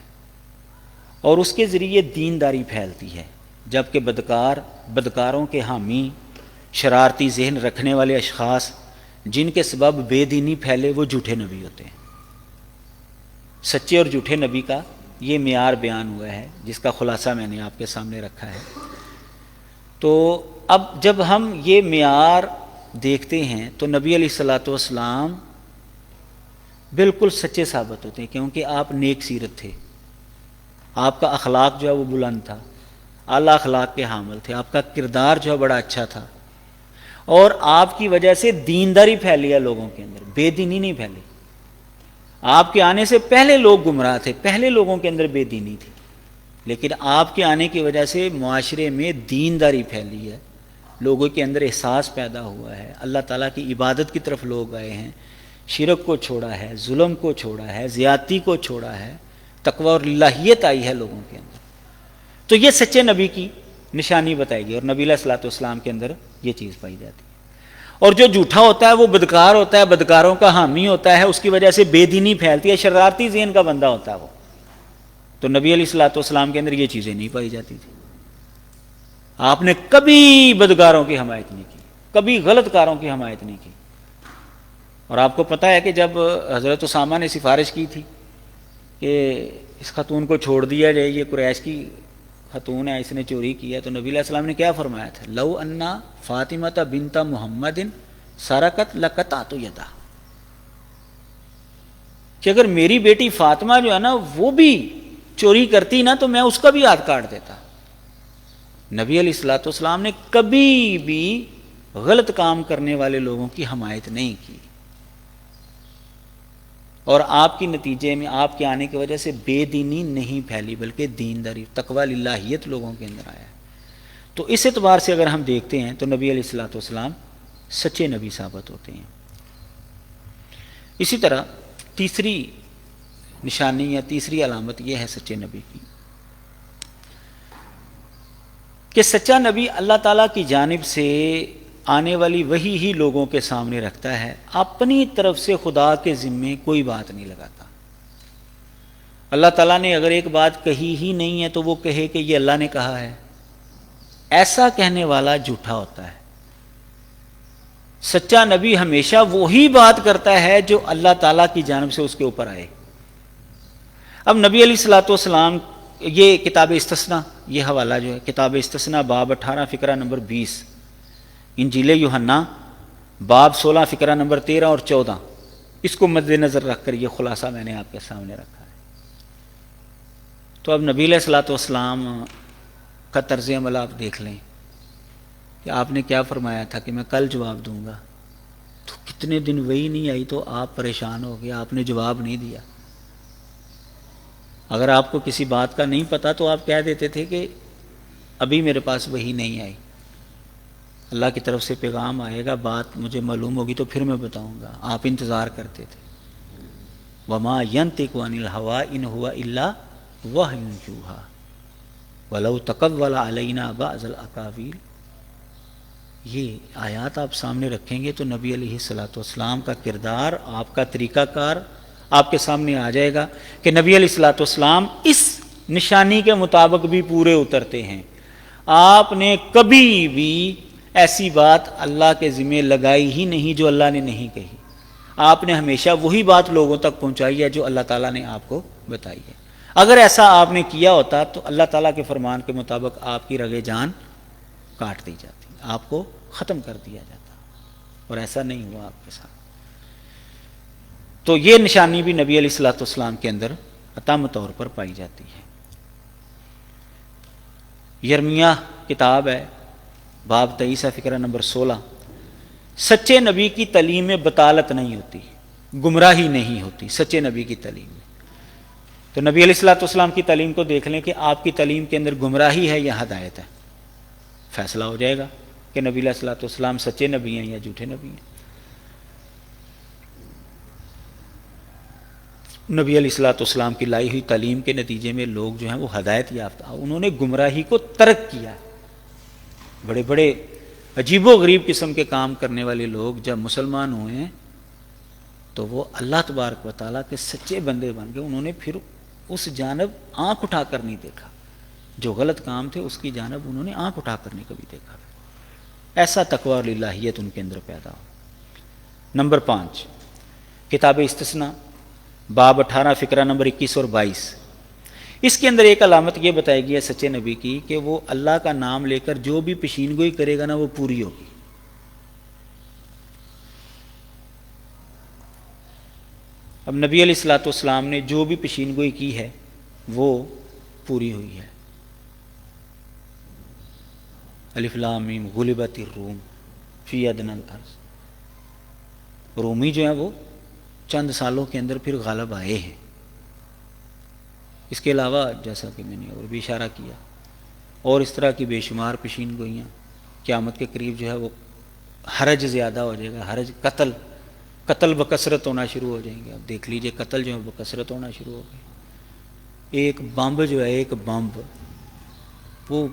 Speaker 1: اور اس کے ذریعے دینداری پھیلتی ہے، جبکہ بدکاروں کے حامی، شرارتی ذہن رکھنے والے اشخاص جن کے سبب بے دینی پھیلے وہ جھوٹے نبی ہوتے ہیں۔ سچے اور جھوٹے نبی کا یہ معیار بیان ہوا ہے، جس کا خلاصہ میں نے آپ کے سامنے رکھا ہے۔ تو اب جب ہم یہ معیار دیکھتے ہیں تو نبی علیہ الصلوۃ والسلام بالکل سچے ثابت ہوتے ہیں، کیونکہ آپ نیک سیرت تھے، آپ کا اخلاق جو ہے وہ بلند تھا، اعلیٰ اخلاق کے حامل تھے، آپ کا کردار جو ہے بڑا اچھا تھا، اور آپ کی وجہ سے دینداری پھیلی ہے لوگوں کے اندر، بے دینی نہیں پھیلی۔ آپ کے آنے سے پہلے لوگ گمراہ تھے، پہلے لوگوں کے اندر بے دینی تھی، لیکن آپ کے آنے کی وجہ سے معاشرے میں دینداری پھیلی ہے، لوگوں کے اندر احساس پیدا ہوا ہے، اللہ تعالیٰ کی عبادت کی طرف لوگ آئے ہیں، شرک کو چھوڑا ہے، ظلم کو چھوڑا ہے، زیادتی کو چھوڑا ہے، تقوی اور الہیت آئی ہے لوگوں کے اندر۔ تو یہ سچے نبی کی نشانی بتائی گئی، اور نبی علیہ الصلوۃ والسلام کے اندر یہ چیز پائی جاتی ہے۔ اور جو جھوٹا ہوتا ہے وہ بدکار ہوتا ہے، بدکاروں کا حامی ہوتا ہے، اس کی وجہ سے بے دینی پھیلتی ہے، شرارتی ذہن کا بندہ ہوتا ہے وہ۔ تو نبی علیہ الصلوۃ والسلام کے اندر یہ چیزیں نہیں پائی جاتی تھی۔ آپ نے کبھی بدکاروں کی حمایت نہیں کی، کبھی غلط کاروں کی حمایت نہیں کی۔ اور آپ کو پتہ ہے کہ جب حضرت اسامہ نے سفارش کی تھی کہ اس خاتون کو چھوڑ دیا جائے، یہ قریش کی خاتون ہے، اس نے چوری کیا، تو نبی علیہ السلام نے کیا فرمایا تھا؟ لو انا فاطمہ بنت محمد سرقت لقطعت یدہ، کہ اگر میری بیٹی فاطمہ جو ہے نا وہ بھی چوری کرتی نا تو میں اس کا بھی ہاتھ کاٹ دیتا۔ نبی علیہ الصلوۃ والسلام نے کبھی بھی غلط کام کرنے والے لوگوں کی حمایت نہیں کی، اور آپ کے نتیجے میں آپ کے آنے کی وجہ سے بے دینی نہیں پھیلی، بلکہ دینداری، تقوی الہیت لوگوں کے اندر آیا ہے۔ تو اس اعتبار سے اگر ہم دیکھتے ہیں تو نبی علیہ الصلوۃ والسلام سچے نبی ثابت ہوتے ہیں۔ اسی طرح تیسری نشانی یا تیسری علامت یہ ہے سچے نبی کی کہ سچا نبی اللہ تعالیٰ کی جانب سے آنے والی وحی ہی لوگوں کے سامنے رکھتا ہے، اپنی طرف سے خدا کے ذمے کوئی بات نہیں لگاتا۔ اللہ تعالیٰ نے اگر ایک بات کہی ہی نہیں ہے تو وہ کہے کہ یہ اللہ نے کہا ہے، ایسا کہنے والا جھوٹا ہوتا ہے۔ سچا نبی ہمیشہ وہی بات کرتا ہے جو اللہ تعالیٰ کی جانب سے اس کے اوپر آئے۔ اب نبی علیہ الصلوۃ والسلام، یہ کتاب استثناء، یہ حوالہ جو ہے کتاب استثناء باب 18 فقرہ نمبر 20، انجیل یوحنا باب 16 فقرہ نمبر 13 اور 14، اس کو مد نظر رکھ کر یہ خلاصہ میں نے آپ کے سامنے رکھا ہے۔ تو اب نبی علیہ الصلوۃ والسلام کا طرز عمل آپ دیکھ لیں کہ آپ نے کیا فرمایا تھا کہ میں کل جواب دوں گا، تو کتنے دن وہی نہیں آئی تو آپ پریشان ہو گئے، آپ نے جواب نہیں دیا۔ اگر آپ کو کسی بات کا نہیں پتا تو آپ کہہ دیتے تھے کہ ابھی میرے پاس وہی نہیں آئی، اللہ کی طرف سے پیغام آئے گا، بات مجھے معلوم ہوگی تو پھر میں بتاؤں گا۔ آپ انتظار کرتے تھے۔ وما ينطق عن الهوى ان هو الا وحی یوحی ولو تقول علینا بعض الاقاویل۔ یہ آیات آپ سامنے رکھیں گے تو نبی علیہ الصلوۃ والسلام کا کردار، آپ کا طریقہ کار آپ کے سامنے آ جائے گا کہ نبی علیہ الصلوۃ والسلام اس نشانی کے مطابق بھی پورے اترتے ہیں۔ آپ نے کبھی بھی ایسی بات اللہ کے ذمہ لگائی ہی نہیں جو اللہ نے نہیں کہی۔ آپ نے ہمیشہ وہی بات لوگوں تک پہنچائی ہے جو اللہ تعالیٰ نے آپ کو بتائی ہے۔ اگر ایسا آپ نے کیا ہوتا تو اللہ تعالیٰ کے فرمان کے مطابق آپ کی رگِ جان کاٹ دی جاتی، آپ کو ختم کر دیا جاتا، اور ایسا نہیں ہوا آپ کے ساتھ۔ تو یہ نشانی بھی نبی علیہ الصلوۃ والسلام کے اندر عطام طور پر پائی جاتی ہے۔ یرمیہ کتاب ہے باب 23 فقرہ نمبر 16، سچے نبی کی تعلیم میں بطالت نہیں ہوتی، گمراہی نہیں ہوتی سچے نبی کی تعلیم میں۔ تو نبی علیہ الصلوۃ والسلام کی تعلیم کو دیکھ لیں کہ آپ کی تعلیم کے اندر گمراہی ہے یا ہدایت ہے، فیصلہ ہو جائے گا کہ نبی علیہ الصلوۃ والسلام سچے نبی ہیں یا جھوٹے نبی ہیں۔ نبی علیہ الصلوۃ والسلام کی لائی ہوئی تعلیم کے نتیجے میں لوگ جو ہیں وہ ہدایت یافتہ، انہوں نے گمراہی کو ترک کیا۔ بڑے بڑے عجیب و غریب قسم کے کام کرنے والے لوگ جب مسلمان ہوئے ہیں تو وہ اللہ تبارک و تعالیٰ کے سچے بندے بن گئے، انہوں نے پھر اس جانب آنکھ اٹھا کر نہیں دیکھا، جو غلط کام تھے اس کی جانب انہوں نے آنکھ اٹھا کر نہیں کبھی دیکھا. ایسا تقویٰ اور الہیت ان کے اندر پیدا ہو. نمبر 5 کتاب استثناء باب 18 فقرہ نمبر 21 اور 22. اس کے اندر ایک علامت یہ بتائی گئی ہے سچے نبی کی کہ وہ اللہ کا نام لے کر جو بھی پیشین گوئی کرے گا نا وہ پوری ہوگی. اب نبی علیہ الصلوۃ والسلام نے جو بھی پیشین گوئی کی ہے وہ پوری ہوئی ہے. الف لام میم غلبت الروم فی ادنی الارض. رومی جو ہیں وہ چند سالوں کے اندر پھر غالب آئے ہیں. اس کے علاوہ جیسا کہ میں نے اور بھی اشارہ کیا اور اس طرح کی بے شمار پیشین گوئیاں. قیامت کے قریب جو ہے وہ حرج زیادہ ہو جائے گا، حرج قتل بکثرت ہونا شروع ہو جائیں گے. اب دیکھ لیجئے قتل جو ہے بکثرت ہونا شروع ہو گئے. ایک بمب جو ہے ایک بمب وہ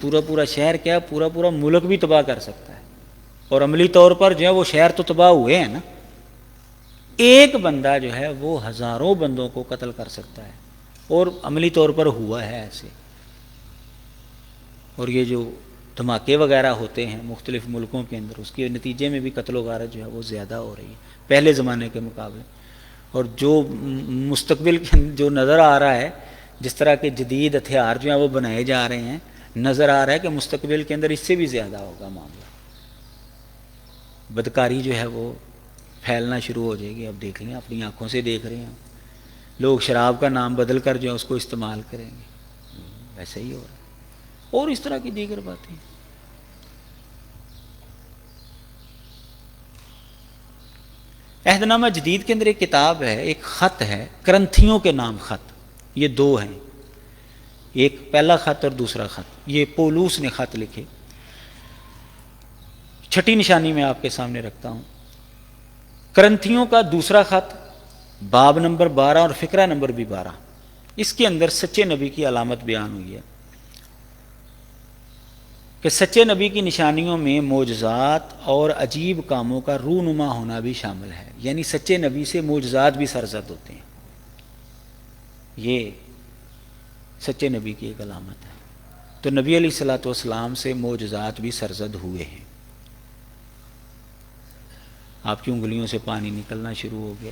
Speaker 1: پورا شہر کیا پورا ملک بھی تباہ کر سکتا ہے. اور عملی طور پر جو ہے وہ شہر تو تباہ ہوئے ہیں نا. ایک بندہ جو ہے وہ ہزاروں بندوں کو قتل کر سکتا ہے اور عملی طور پر ہوا ہے ایسے. اور یہ جو دھماکے وغیرہ ہوتے ہیں مختلف ملکوں کے اندر اس کے نتیجے میں بھی قتل و غارت جو ہے وہ زیادہ ہو رہی ہے پہلے زمانے کے مقابلے. اور جو مستقبل جو نظر آ رہا ہے جس طرح کے جدید ہتھیار جو ہیں وہ بنائے جا رہے ہیں نظر آ رہا ہے کہ مستقبل کے اندر اس سے بھی زیادہ ہوگا معاملہ. بدکاری جو ہے وہ پھیلنا شروع ہو جائے گی. اب دیکھ لیں اپنی آنکھوں سے دیکھ رہے ہیں لوگ شراب کا نام بدل کر جو ہے اس کو استعمال کریں گے. ویسے ہی ہو رہا ہے اور اس طرح کی دیگر باتیں. عہد نامہ جدید کے اندر ایک کتاب ہے ایک خط ہے کرنتھیوں کے نام خط. یہ دو ہیں ایک پہلا خط اور دوسرا خط. یہ پولوس نے خط لکھے. چھٹی نشانی میں آپ کے سامنے رکھتا ہوں. کرنتھیوں کا دوسرا خط باب نمبر 12 اور فقرہ نمبر بھی 12. اس کے اندر سچے نبی کی علامت بیان ہوئی ہے کہ سچے نبی کی نشانیوں میں معجزات اور عجیب کاموں کا رونما ہونا بھی شامل ہے. یعنی سچے نبی سے معجزات بھی سرزد ہوتے ہیں. یہ سچے نبی کی ایک علامت ہے. تو نبی علیہ الصلوۃ والسلام سے معجزات بھی سرزد ہوئے ہیں. آپ کی انگلیوں سے پانی نکلنا شروع ہو گیا.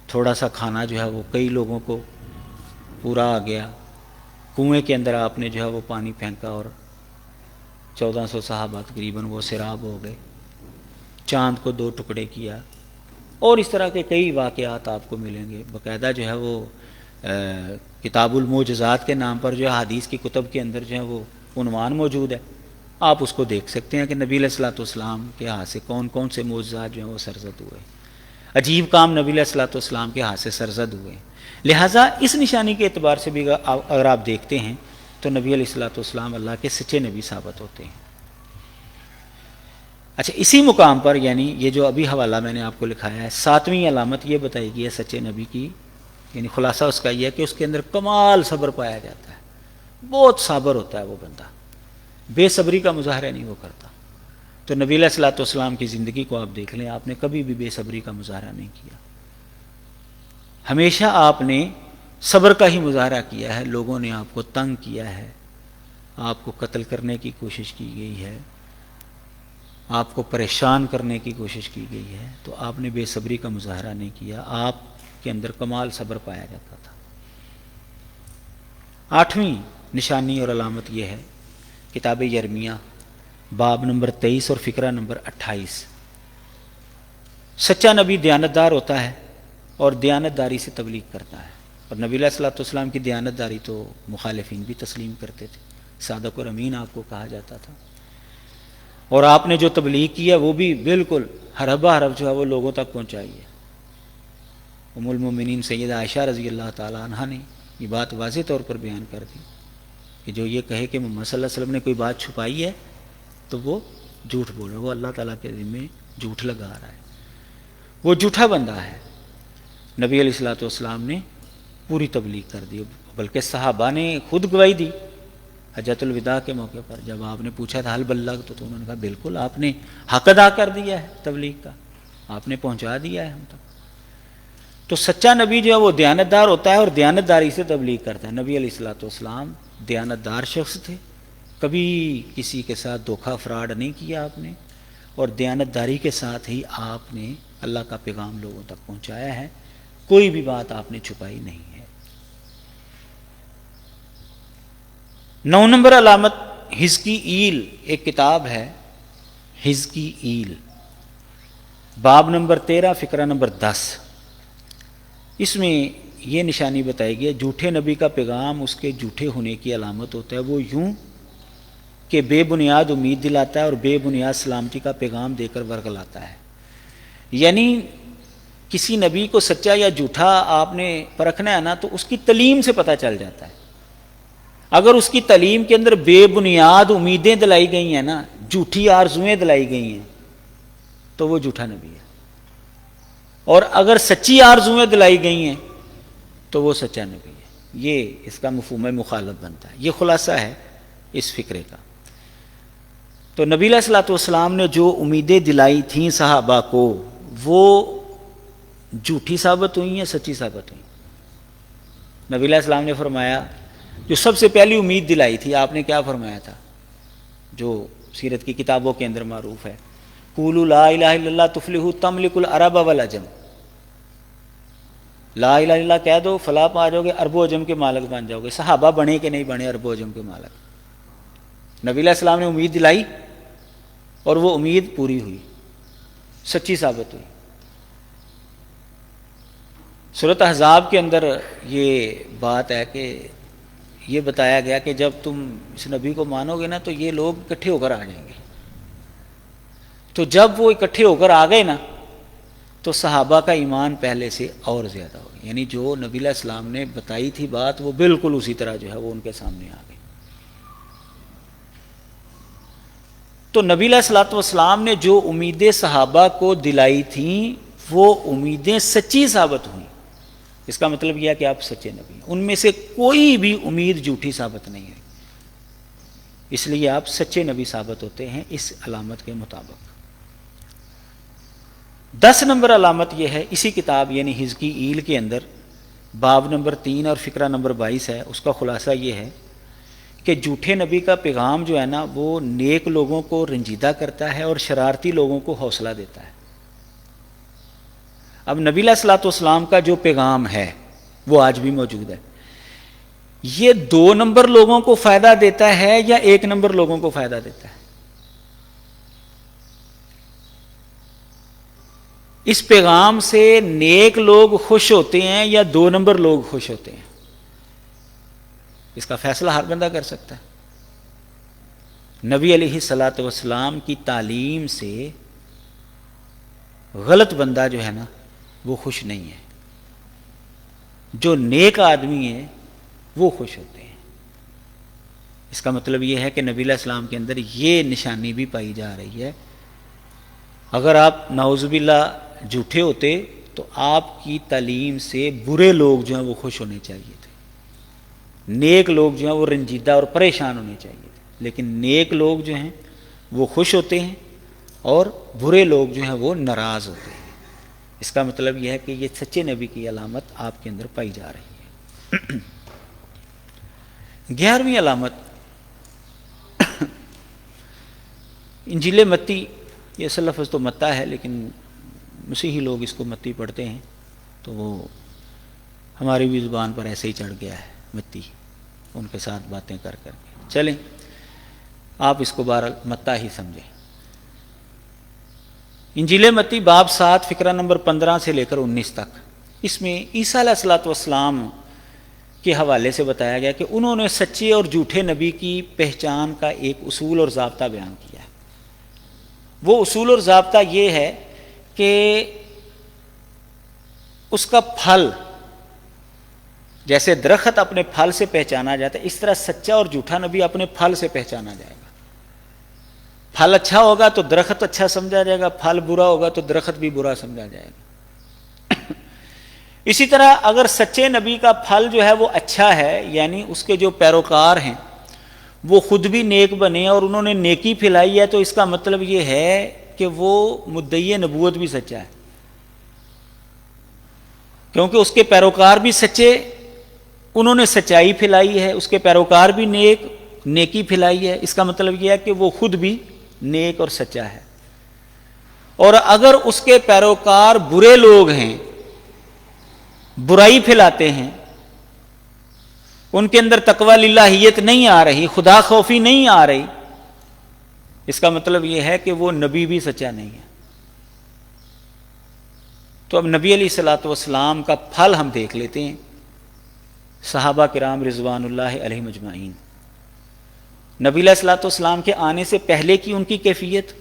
Speaker 1: تھوڑا سا کھانا جو ہے وہ کئی لوگوں کو پورا آ گیا. کنویں کے اندر آپ نے جو ہے وہ پانی پھینکا اور 1400 صحابہ تقریباً وہ سیراب ہو گئے. چاند کو 2 ٹکڑے کیا اور اس طرح کے کئی واقعات آپ کو ملیں گے. باقاعدہ جو ہے وہ کتاب المعجزات کے نام پر جو ہے حدیث کی کتب کے اندر جو ہے وہ عنوان موجود ہے. آپ اس کو دیکھ سکتے ہیں کہ نبی علیہ الصلوۃ والسلام کے ہاتھ سے کون کون سے معجزات جو ہیں وہ سرزد ہوئے. عجیب کام نبی علیہ الصلوۃ والسلام کے ہاتھ سے سرزد ہوئے. لہٰذا اس نشانی کے اعتبار سے بھی اگر آپ دیکھتے ہیں تو نبی علیہ الصلوۃ والسلام اللہ کے سچے نبی ثابت ہوتے ہیں. اچھا اسی مقام پر یعنی یہ جو ابھی حوالہ میں نے آپ کو لکھایا ہے 7ویں علامت یہ بتائی گئی ہے سچے نبی کی. یعنی خلاصہ اس کا یہ ہے کہ اس کے اندر کمال صبر پایا جاتا ہے. بہت صابر ہوتا ہے وہ بندہ. بے صبری کا مظاہرہ نہیں وہ کرتا. تو نبی علیہ الصلوۃ والسلام کی زندگی کو آپ دیکھ لیں آپ نے کبھی بھی بے صبری کا مظاہرہ نہیں کیا. ہمیشہ آپ نے صبر کا ہی مظاہرہ کیا ہے. لوگوں نے آپ کو تنگ کیا ہے آپ کو قتل کرنے کی کوشش کی گئی ہے آپ کو پریشان کرنے کی کوشش کی گئی ہے تو آپ نے بے صبری کا مظاہرہ نہیں کیا. آپ کے اندر کمال صبر پایا جاتا تھا. 8ویں نشانی اور علامت یہ ہے کتاب یرمیہ باب نمبر 23 اور فقرہ نمبر 28. سچا نبی دیانتدار ہوتا ہے اور دیانتداری سے تبلیغ کرتا ہے. اور نبی علیہ الصلوۃ والسلام کی دیانتداری تو مخالفین بھی تسلیم کرتے تھے. صادق اور امین آپ کو کہا جاتا تھا. اور آپ نے جو تبلیغ کی ہے وہ بھی بالکل حرف حرف جو ہے وہ لوگوں تک پہنچائی ہے. ام المومنین سیدہ عائشہ رضی اللہ تعالی عنہا نے یہ بات واضح طور پر بیان کر دی کہ جو یہ کہے کہ محمد صلی اللہ علیہ وسلم نے کوئی بات چھپائی ہے تو وہ جھوٹ بول رہا ہے. وہ اللہ تعالیٰ کے ذمے جھوٹ لگا رہا ہے. وہ جھوٹا بندہ ہے. نبی علیہ الصلوۃ والسلام نے پوری تبلیغ کر دی. بلکہ صحابہ نے خود گواہی دی حجۃ الوداع کے موقع پر جب آپ نے پوچھا تھا حل بلغت تو انہوں نے کہا بالکل آپ نے حق ادا کر دیا ہے تبلیغ کا آپ نے پہنچا دیا ہے ہم تک. تو سچا نبی جو ہے وہ دیانتدار ہوتا ہے اور دیانتداری سے تبلیغ کرتا ہے. نبی علیہ الصلوۃ والسلام دیانتدار شخص تھے, کبھی کسی کے ساتھ دھوکہ فراڈ نہیں کیا آپ نے, اور دیانتداری کے ساتھ ہی آپ نے اللہ کا پیغام لوگوں تک پہنچایا ہے, کوئی بھی بات آپ نے چھپائی نہیں ہے. 9 نمبر علامت حزقی ایل, ایک کتاب ہے حزقی ایل, باب نمبر 13 فقرہ نمبر 10. اس میں یہ نشانی بتائی گئی ہے جھوٹے نبی کا پیغام اس کے جھوٹے ہونے کی علامت ہوتا ہے. وہ یوں کہ بے بنیاد امید دلاتا ہے اور بے بنیاد سلامتی کا پیغام دے کر ورگلاتا ہے. یعنی کسی نبی کو سچا یا جھوٹا آپ نے پرکھنا ہے نا, تو اس کی تعلیم سے پتہ چل جاتا ہے. اگر اس کی تعلیم کے اندر بے بنیاد امیدیں دلائی گئی ہیں نا, جھوٹی آرزویں دلائی گئی ہیں, تو وہ جھوٹا نبی ہے. اور اگر سچی آرزویں دلائی گئی ہیں تو وہ سچا نبی ہے. یہ اس کا مفہوم مخالف بنتا ہے. یہ خلاصہ ہے اس فکرے کا. تو نبی علیہ الصلوۃ والسلام نے جو امیدیں دلائی تھیں صحابہ کو, وہ جھوٹی ثابت ہوئی ہیں, سچی ثابت ہوئی. نبی علیہ السلام نے فرمایا, جو سب سے پہلی امید دلائی تھی آپ نے کیا فرمایا تھا, جو سیرت کی کتابوں کے اندر معروف ہے, قولوا لا الہ الا اللہ تفلحوا تملک العرب والعجم. لا الہ الا اللہ کہہ دو, فلاح پا جاؤ گے, عرب و عجم کے مالک بن جاؤ گے. صحابہ بنے کہ نہیں بنے عرب و عجم کے مالک؟ نبی علیہ السلام نے امید دلائی اور وہ امید پوری ہوئی, سچی ثابت ہوئی. سورۃ احزاب کے اندر یہ بات ہے کہ یہ بتایا گیا کہ جب تم اس نبی کو مانو گے نا تو یہ لوگ اکٹھے ہو کر آ جائیں گے. تو جب وہ اکٹھے ہو کر آ گئے نا تو صحابہ کا ایمان پہلے سے اور زیادہ ہو گیا. یعنی جو نبی علیہ السلام نے بتائی تھی بات, وہ بالکل اسی طرح جو ہے وہ ان کے سامنے آ گئی. تو نبی علیہ الصلوۃ والسلام نے جو امیدیں صحابہ کو دلائی تھیں وہ امیدیں سچی ثابت ہوئیں. اس کا مطلب یہ ہے کہ آپ سچے نبی ہیں. ان میں سے کوئی بھی امید جھوٹی ثابت نہیں ہے, اس لیے آپ سچے نبی ثابت ہوتے ہیں اس علامت کے مطابق. 10 نمبر علامت یہ ہے اسی کتاب یعنی حزقی ایل کے اندر, باب نمبر 3 اور فقرہ نمبر 22 ہے. اس کا خلاصہ یہ ہے کہ جھوٹے نبی کا پیغام جو ہے نا وہ نیک لوگوں کو رنجیدہ کرتا ہے اور شرارتی لوگوں کو حوصلہ دیتا ہے. اب نبی علیہ الصلوۃ والسلام کا جو پیغام ہے وہ آج بھی موجود ہے. یہ 2 نمبر لوگوں کو فائدہ دیتا ہے یا 1 نمبر لوگوں کو فائدہ دیتا ہے؟ اس پیغام سے نیک لوگ خوش ہوتے ہیں یا 2 نمبر لوگ خوش ہوتے ہیں؟ اس کا فیصلہ ہر بندہ کر سکتا ہے. نبی علیہ الصلوۃ والسلام کی تعلیم سے غلط بندہ جو ہے نا وہ خوش نہیں ہے, جو نیک آدمی ہے وہ خوش ہوتے ہیں. اس کا مطلب یہ ہے کہ نبی علیہ السلام کے اندر یہ نشانی بھی پائی جا رہی ہے. اگر آپ نعوذ باللہ جھوٹے ہوتے تو آپ کی تعلیم سے برے لوگ جو ہیں وہ خوش ہونے چاہیے تھے, نیک لوگ جو ہیں وہ رنجیدہ اور پریشان ہونے چاہیے تھے. لیکن نیک لوگ جو ہیں وہ خوش ہوتے ہیں اور برے لوگ جو ہیں وہ ناراض ہوتے ہیں. اس کا مطلب یہ ہے کہ یہ سچے نبی کی علامت آپ کے اندر پائی جا رہی ہے. 11ویں علامت انجیل متی, یہ اصل لفظ تو متا ہے لیکن مسیحی لوگ اس کو متی پڑھتے ہیں, تو وہ ہماری بھی زبان پر ایسے ہی چڑھ گیا ہے متی, ان کے ساتھ باتیں کر کر کے. چلیں آپ اس کو بہرحال متا ہی سمجھیں. انجیل متی باب 7 فقرہ نمبر 15 سے لے کر 19 تک, اس میں عیسیٰ علیہ الصلوۃ والسلام کے حوالے سے بتایا گیا کہ انہوں نے سچے اور جھوٹے نبی کی پہچان کا ایک اصول اور ضابطہ بیان کیا ہے. وہ اصول اور ضابطہ یہ ہے کہ اس کا پھل, جیسے درخت اپنے پھل سے پہچانا جاتا ہے, اس طرح سچا اور جھوٹا نبی اپنے پھل سے پہچانا جائے گا. پھل اچھا ہوگا تو درخت اچھا سمجھا جائے گا, پھل برا ہوگا تو درخت بھی برا سمجھا جائے گا. اسی طرح اگر سچے نبی کا پھل جو ہے وہ اچھا ہے, یعنی اس کے جو پیروکار ہیں وہ خود بھی نیک بنے اور انہوں نے نیکی پھیلائی ہے, تو اس کا مطلب یہ ہے کہ وہ مدعی نبوت بھی سچا ہے, کیونکہ اس کے پیروکار بھی سچے، انہوں نے سچائی پھیلائی ہے، اس کے پیروکار بھی نیکی پھیلائی ہے، اس کا مطلب یہ ہے کہ وہ خود بھی نیک اور سچا ہے۔ اور اگر اس کے پیروکار برے لوگ ہیں، برائی پھیلاتے ہیں، ان کے اندر تقوی للہیت نہیں آ رہی، خدا خوفی نہیں آ رہی، اس کا مطلب یہ ہے کہ وہ نبی بھی سچا نہیں ہے۔ تو اب نبی علیہ الصلوۃ والسلام کا پھل ہم دیکھ لیتے ہیں۔ صحابہ کرام رضوان اللہ علیہم اجمعین، نبی علیہ الصلوۃ والسلام کے آنے سے پہلے کی ان کی کیفیت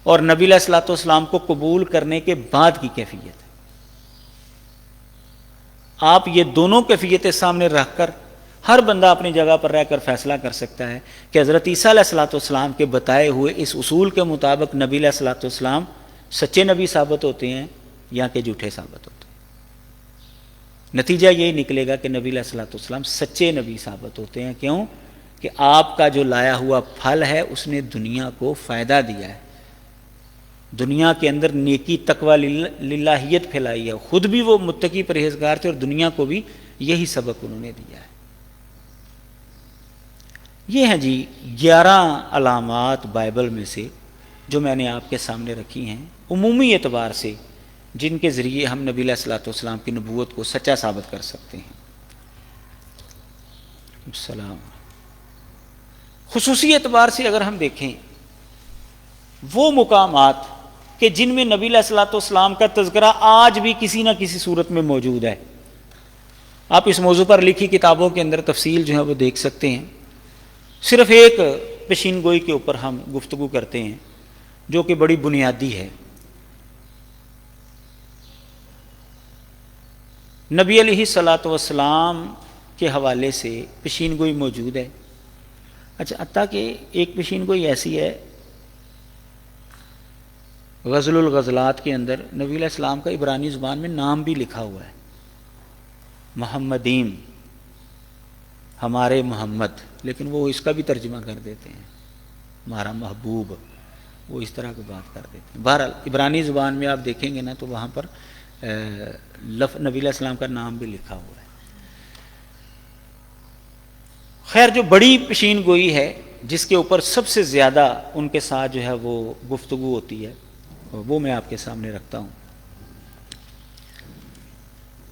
Speaker 1: اور نبی علیہ الصلوۃ والسلام کو قبول کرنے کے بعد کی کیفیت، آپ یہ دونوں کیفیتیں سامنے رکھ کر ہر بندہ اپنی جگہ پر رہ کر فیصلہ کر سکتا ہے کہ حضرت عیسیٰ علیہ الصلوۃ والسلام کے بتائے ہوئے اس اصول کے مطابق نبی علیہ الصلوۃ والسلام سچے نبی ثابت ہوتے ہیں یا کہ جھوٹے ثابت ہوتے ہیں۔ نتیجہ یہی نکلے گا کہ نبی علیہ الصلوۃ والسلام سچے نبی ثابت ہوتے ہیں۔ کیوں؟ کہ آپ کا جو لایا ہوا پھل ہے اس نے دنیا کو فائدہ دیا ہے، دنیا کے اندر نیکی تقوی للہیت پھیلائی ہے، خود بھی وہ متقی پرہیزگار تھے اور دنیا کو بھی یہی سبق انہوں نے دیا ہے۔ یہ ہیں جی 11 علامات بائبل میں سے جو میں نے آپ کے سامنے رکھی ہیں عمومی اعتبار سے، جن کے ذریعے ہم نبی علیہ الصلوۃ والسلام کی نبوت کو سچا ثابت کر سکتے ہیں۔ السلام۔ خصوصی اعتبار سے اگر ہم دیکھیں وہ مقامات کہ جن میں نبی علیہ الصلوۃ والسلام کا تذکرہ آج بھی کسی نہ کسی صورت میں موجود ہے، آپ اس موضوع پر لکھی کتابوں کے اندر تفصیل جو ہے وہ دیکھ سکتے ہیں۔ صرف ایک پیشین گوئی کے اوپر ہم گفتگو کرتے ہیں جو کہ بڑی بنیادی ہے۔ نبی علیہ الصلوۃ والسلام کے حوالے سے پیشین گوئی موجود ہے۔ اچھا، حتیٰ کہ ایک پیشین گوئی ایسی ہے، غزل الغزلات کے اندر نبی علیہ السلام کا عبرانی زبان میں نام بھی لکھا ہوا ہے، محمدیم، ہمارے محمد، لیکن وہ اس کا بھی ترجمہ کر دیتے ہیں ہمارا محبوب، وہ اس طرح کی بات کر دیتے ہیں۔ بہرحال عبرانی زبان میں آپ دیکھیں گے نا تو وہاں پر نبی علیہ السلام کا نام بھی لکھا ہوا ہے۔ خیر، جو بڑی پیشین گوئی ہے جس کے اوپر سب سے زیادہ ان کے ساتھ جو ہے وہ گفتگو ہوتی ہے، وہ میں آپ کے سامنے رکھتا ہوں،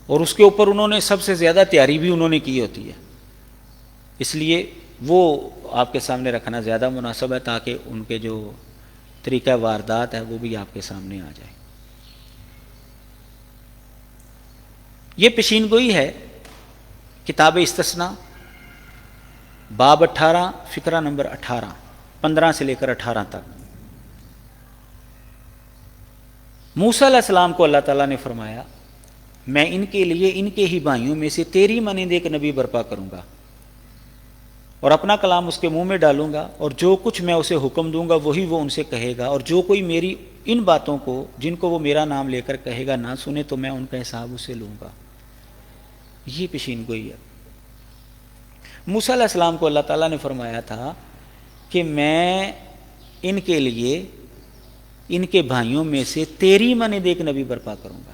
Speaker 1: اور اس کے اوپر انہوں نے سب سے زیادہ تیاری بھی انہوں نے کی ہوتی ہے، اس لیے وہ آپ کے سامنے رکھنا زیادہ مناسب ہے تاکہ ان کے جو طریقہ واردات ہے وہ بھی آپ کے سامنے آ جائے۔ یہ پیشین گوئی ہے کتاب استثناء، باب 18، فقرہ نمبر 18، 15 سے لے کر 18 تک۔ موسیٰ علیہ السلام کو اللہ تعالیٰ نے فرمایا، میں ان کے لیے ان کے ہی بھائیوں میں سے تیری مانند ایک نبی برپا کروں گا اور اپنا کلام اس کے منہ میں ڈالوں گا، اور جو کچھ میں اسے حکم دوں گا وہی وہ ان سے کہے گا، اور جو کوئی میری ان باتوں کو جن کو وہ میرا نام لے کر کہے گا نہ سنے تو میں ان کا حساب اسے لوں گا۔ یہ پیشین گوئی ہے۔ موسیٰ علیہ السلام کو اللہ تعالیٰ نے فرمایا تھا کہ میں ان کے لیے ان کے بھائیوں میں سے تیری مانند ایک نبی برپا کروں گا۔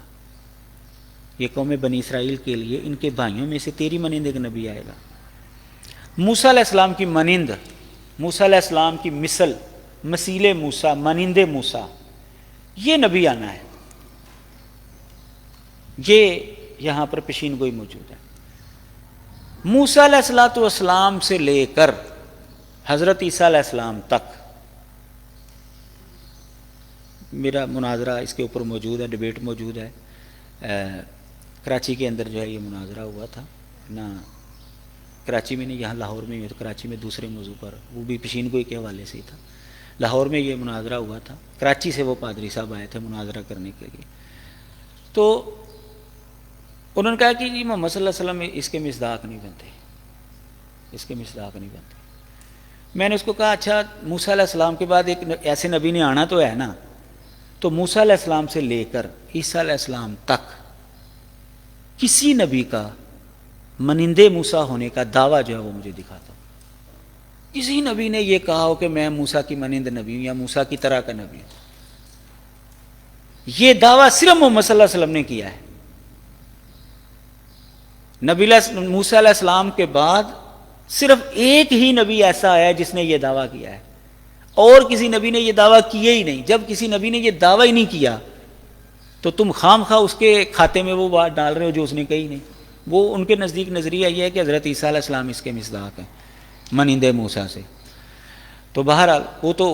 Speaker 1: یہ قوم بنی اسرائیل کے لیے ان کے بھائیوں میں سے تیری مانند ایک نبی آئے گا۔ موسیٰ علیہ السلام کی مانند، موسیٰ علیہ السلام کی مثل، مثیل موسیٰ، مانند موسیٰ، یہ نبی آنا ہے۔ یہ یہاں پر پیشین گوئی موجود ہے۔ موسیٰ علیہ الصلوۃ والسلام سے لے کر حضرت عیسیٰ علیہ السلام تک میرا مناظرہ اس کے اوپر موجود ہے، ڈیبیٹ موجود ہے۔ کراچی کے اندر جو ہے یہ مناظرہ ہوا تھا، نہ کراچی میں نہیں، یہاں لاہور میں ہی، کراچی میں دوسرے موضوع پر، وہ بھی پیشین گوئی کے حوالے سے ہی تھا۔ لاہور میں یہ مناظرہ ہوا تھا، کراچی سے وہ پادری صاحب آئے تھے مناظرہ کرنے کے لیے، تو انہوں نے کہا کہ جی محمد صلی اللہ علیہ وسلم اس کے مصداق نہیں بنتے، اس کے مصداق نہیں بنتے۔ میں نے اس کو کہا اچھا موسیٰ علیہ السلام کے بعد ایک ایسے نبی نے آنا تو ہے نا، تو موسیٰ علیہ السلام سے لے کر عیسیٰ علیہ السلام تک کسی نبی کا مانند موسیٰ ہونے کا دعویٰ جو ہے وہ مجھے دکھاتا ہوں۔ کسی نبی نے یہ کہا ہو کہ میں موسیٰ کی مانند نبی ہوں یا موسیٰ کی طرح کا نبی ہوں، یہ دعویٰ صرف محمد صلی اللہ علیہ وسلم نے کیا ہے۔ نبی موسیٰ علیہ السلام کے بعد صرف ایک ہی نبی ایسا آیا جس نے یہ دعویٰ کیا ہے، اور کسی نبی نے یہ دعویٰ کیا ہی نہیں۔ جب کسی نبی نے یہ دعویٰ ہی نہیں کیا تو تم خام خواہ اس کے کھاتے میں وہ بات ڈال رہے ہو جو اس نے کہی نہیں۔ وہ ان کے نزدیک نظریہ یہ ہے کہ حضرت عیسیٰ علیہ السلام اس کے مصداق ہیں مانند موسیٰ سے۔ تو بہرحال وہ تو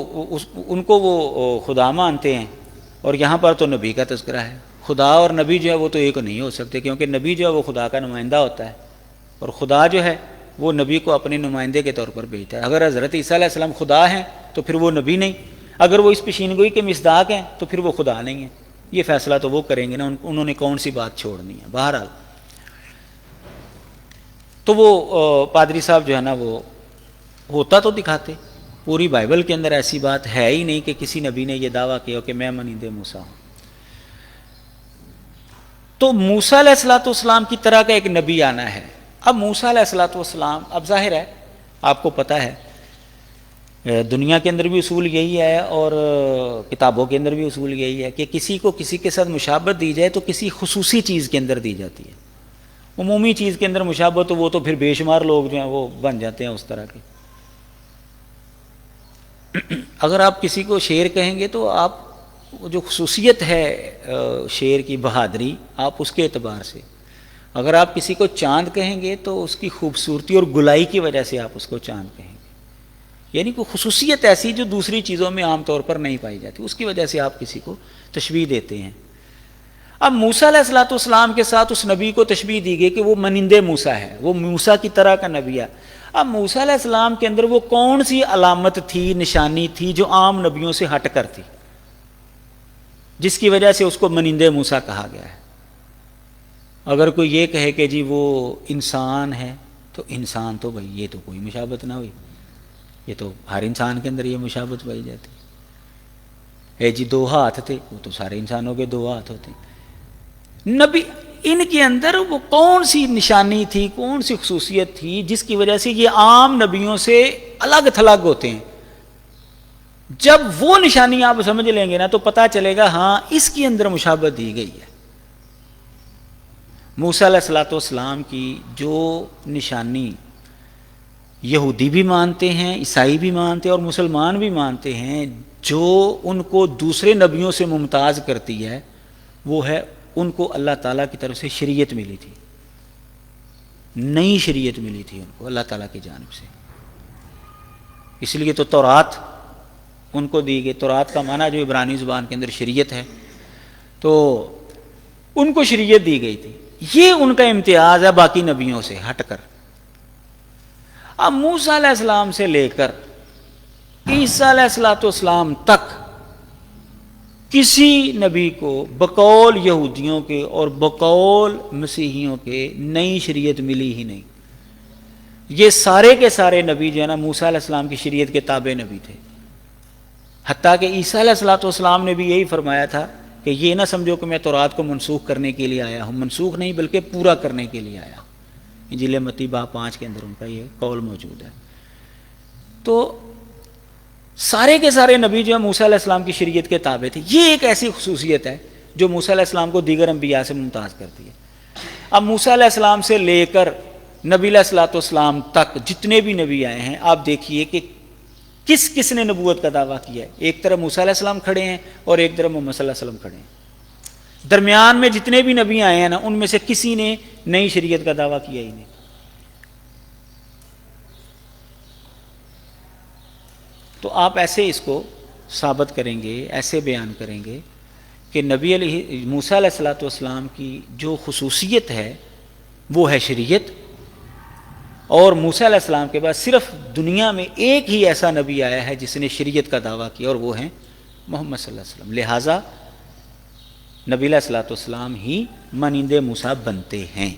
Speaker 1: ان کو وہ خدا مانتے ہیں، اور یہاں پر تو نبی کا تذکرہ ہے۔ خدا اور نبی جو ہے وہ تو ایک نہیں ہو سکتے، کیونکہ نبی جو ہے وہ خدا کا نمائندہ ہوتا ہے، اور خدا جو ہے وہ نبی کو اپنے نمائندے کے طور پر بھیجتا ہے۔ اگر حضرت عیسیٰ علیہ السلام خدا ہیں تو پھر وہ نبی نہیں، اگر وہ اس پیشین گوئی کے مصداق ہیں تو پھر وہ خدا نہیں ہیں۔ یہ فیصلہ تو وہ کریں گے نا، انہوں نے کون سی بات چھوڑنی ہے۔ بہرحال تو وہ پادری صاحب جو ہے نا وہ ہوتا تو دکھاتے، پوری بائبل کے اندر ایسی بات ہے ہی نہیں کہ کسی نبی نے یہ دعویٰ کیا کہ میں مانند موسیٰ ہوں۔ تو موسیٰ علیہ السلام کی طرح کا ایک نبی آنا ہے۔ اب موسیٰ علیہ السلام، اب ظاہر ہے آپ کو پتہ ہے دنیا کے اندر بھی اصول یہی ہے اور کتابوں کے اندر بھی اصول یہی ہے کہ کسی کو کسی کے ساتھ مشابہت دی جائے تو کسی خصوصی چیز کے اندر دی جاتی ہے۔ عمومی چیز کے اندر مشابہت وہ تو پھر بے شمار لوگ جو ہیں وہ بن جاتے ہیں اس طرح کے۔ اگر آپ کسی کو شیر کہیں گے تو آپ جو خصوصیت ہے شیر کی بہادری، آپ اس کے اعتبار سے، اگر آپ کسی کو چاند کہیں گے تو اس کی خوبصورتی اور گلائی کی وجہ سے آپ اس کو چاند کہیں گے، یعنی کوئی خصوصیت ایسی جو دوسری چیزوں میں عام طور پر نہیں پائی جاتی، اس کی وجہ سے آپ کسی کو تشبیہ دیتے ہیں۔ اب موسیٰ علیہ السلام کے ساتھ اس نبی کو تشبیہ دی گئی کہ وہ مانند موسیٰ ہے، وہ موسیٰ کی طرح کا نبی ہے۔ اب موسیٰ علیہ السلام کے اندر وہ کون سی علامت تھی، نشانی تھی جو عام نبیوں سے ہٹ کر تھی، جس کی وجہ سے اس کو مانند موسیٰ کہا گیا ہے؟ اگر کوئی یہ کہے کہ جی وہ انسان ہے تو انسان تو بھائی یہ تو کوئی مشابہت نہ ہوئی، یہ تو ہر انسان کے اندر یہ مشابہت پائی جاتی ہے۔ جی دو ہاتھ تھے، وہ تو سارے انسانوں کے دو ہاتھ ہوتے ہیں۔ نبی ان کے اندر وہ کون سی نشانی تھی، کون سی خصوصیت تھی جس کی وجہ سے یہ عام نبیوں سے الگ تھلگ ہوتے ہیں؟ جب وہ نشانی آپ سمجھ لیں گے نا تو پتہ چلے گا ہاں اس کے اندر مشابہت دی گئی ہے۔ موسیٰ علیہ السلام کی جو نشانی یہودی بھی مانتے ہیں، عیسائی بھی مانتے ہیں اور مسلمان بھی مانتے ہیں، جو ان کو دوسرے نبیوں سے ممتاز کرتی ہے، وہ ہے ان کو اللہ تعالیٰ کی طرف سے شریعت ملی تھی، نئی شریعت ملی تھی ان کو اللہ تعالیٰ کی جانب سے۔ اس لیے تو تورات ان کو دی گئی۔ تورات کا معنی جو عبرانی زبان کے اندر شریعت ہے، تو ان کو شریعت دی گئی تھی۔ یہ ان کا امتیاز ہے باقی نبیوں سے ہٹ کر۔ اب موسیٰ علیہ السلام سے لے کر عیسیٰ علیہ السلام تک کسی نبی کو بقول یہودیوں کے اور بقول مسیحیوں کے نئی شریعت ملی ہی نہیں۔ یہ سارے کے سارے نبی جو ہے نا موسیٰ علیہ السلام کی شریعت کے تابع نبی تھے، حتیٰ کہ عیسیٰ علیہ السلام نے بھی یہی فرمایا تھا کہ یہ نہ سمجھو کہ میں تورات کو منسوخ کرنے کے لیے آیا ہوں، منسوخ نہیں بلکہ پورا کرنے کے لیے آیا ہوں۔ انجیل متی باب 5 کے اندر ان کا یہ قول موجود ہے۔ تو سارے کے سارے نبی جو ہے موسیٰ علیہ السلام کی شریعت کے تابع تھے۔ یہ ایک ایسی خصوصیت ہے جو موسیٰ علیہ السلام کو دیگر انبیاء سے ممتاز کرتی ہے۔ اب موسیٰ علیہ السلام سے لے کر نبی علیہ السلام تک جتنے بھی نبی آئے ہیں، آپ دیکھیے کہ کس کس نے نبوت کا دعویٰ کیا ہے۔ ایک طرف موسیٰ علیہ السلام کھڑے ہیں اور ایک طرف محمد صلی اللہ علیہ وسلم کھڑے ہیں۔ درمیان میں جتنے بھی نبی آئے ہیں نا، ان میں سے کسی نے نئی شریعت کا دعویٰ کیا ہی نہیں۔ تو آپ ایسے اس کو ثابت کریں گے، ایسے بیان کریں گے کہ نبی موسیٰ علیہ السلام کی جو خصوصیت ہے وہ ہے شریعت، اور موسیٰ علیہ السلام کے بعد صرف دنیا میں ایک ہی ایسا نبی آیا ہے جس نے شریعت کا دعویٰ کیا، اور وہ ہیں محمد صلی اللہ علیہ وسلم۔ لہٰذا نبی علیہ السلام ہی مانند موسیٰ بنتے ہیں۔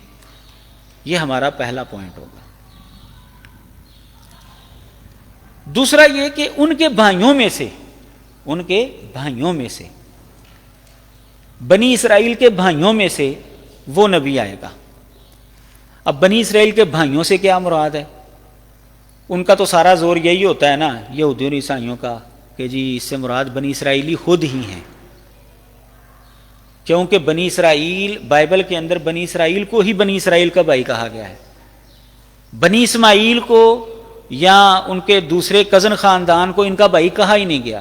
Speaker 1: یہ ہمارا پہلا پوائنٹ ہوگا۔ دوسرا یہ کہ ان کے بھائیوں میں سے بنی اسرائیل کے بھائیوں میں سے وہ نبی آئے گا۔ اب بنی اسرائیل کے بھائیوں سے کیا مراد ہے؟ ان کا تو سارا زور یہی ہوتا ہے نا یہودیوں اور عیسائیوں کا کہ جی اس سے مراد بنی اسرائیلی خود ہی ہیں۔ کیونکہ بنی اسرائیل، بائبل کے اندر بنی اسرائیل کو ہی بنی اسرائیل کا بھائی کہا گیا ہے، بنی اسماعیل کو یا ان کے دوسرے کزن خاندان کو ان کا بھائی کہا ہی نہیں گیا۔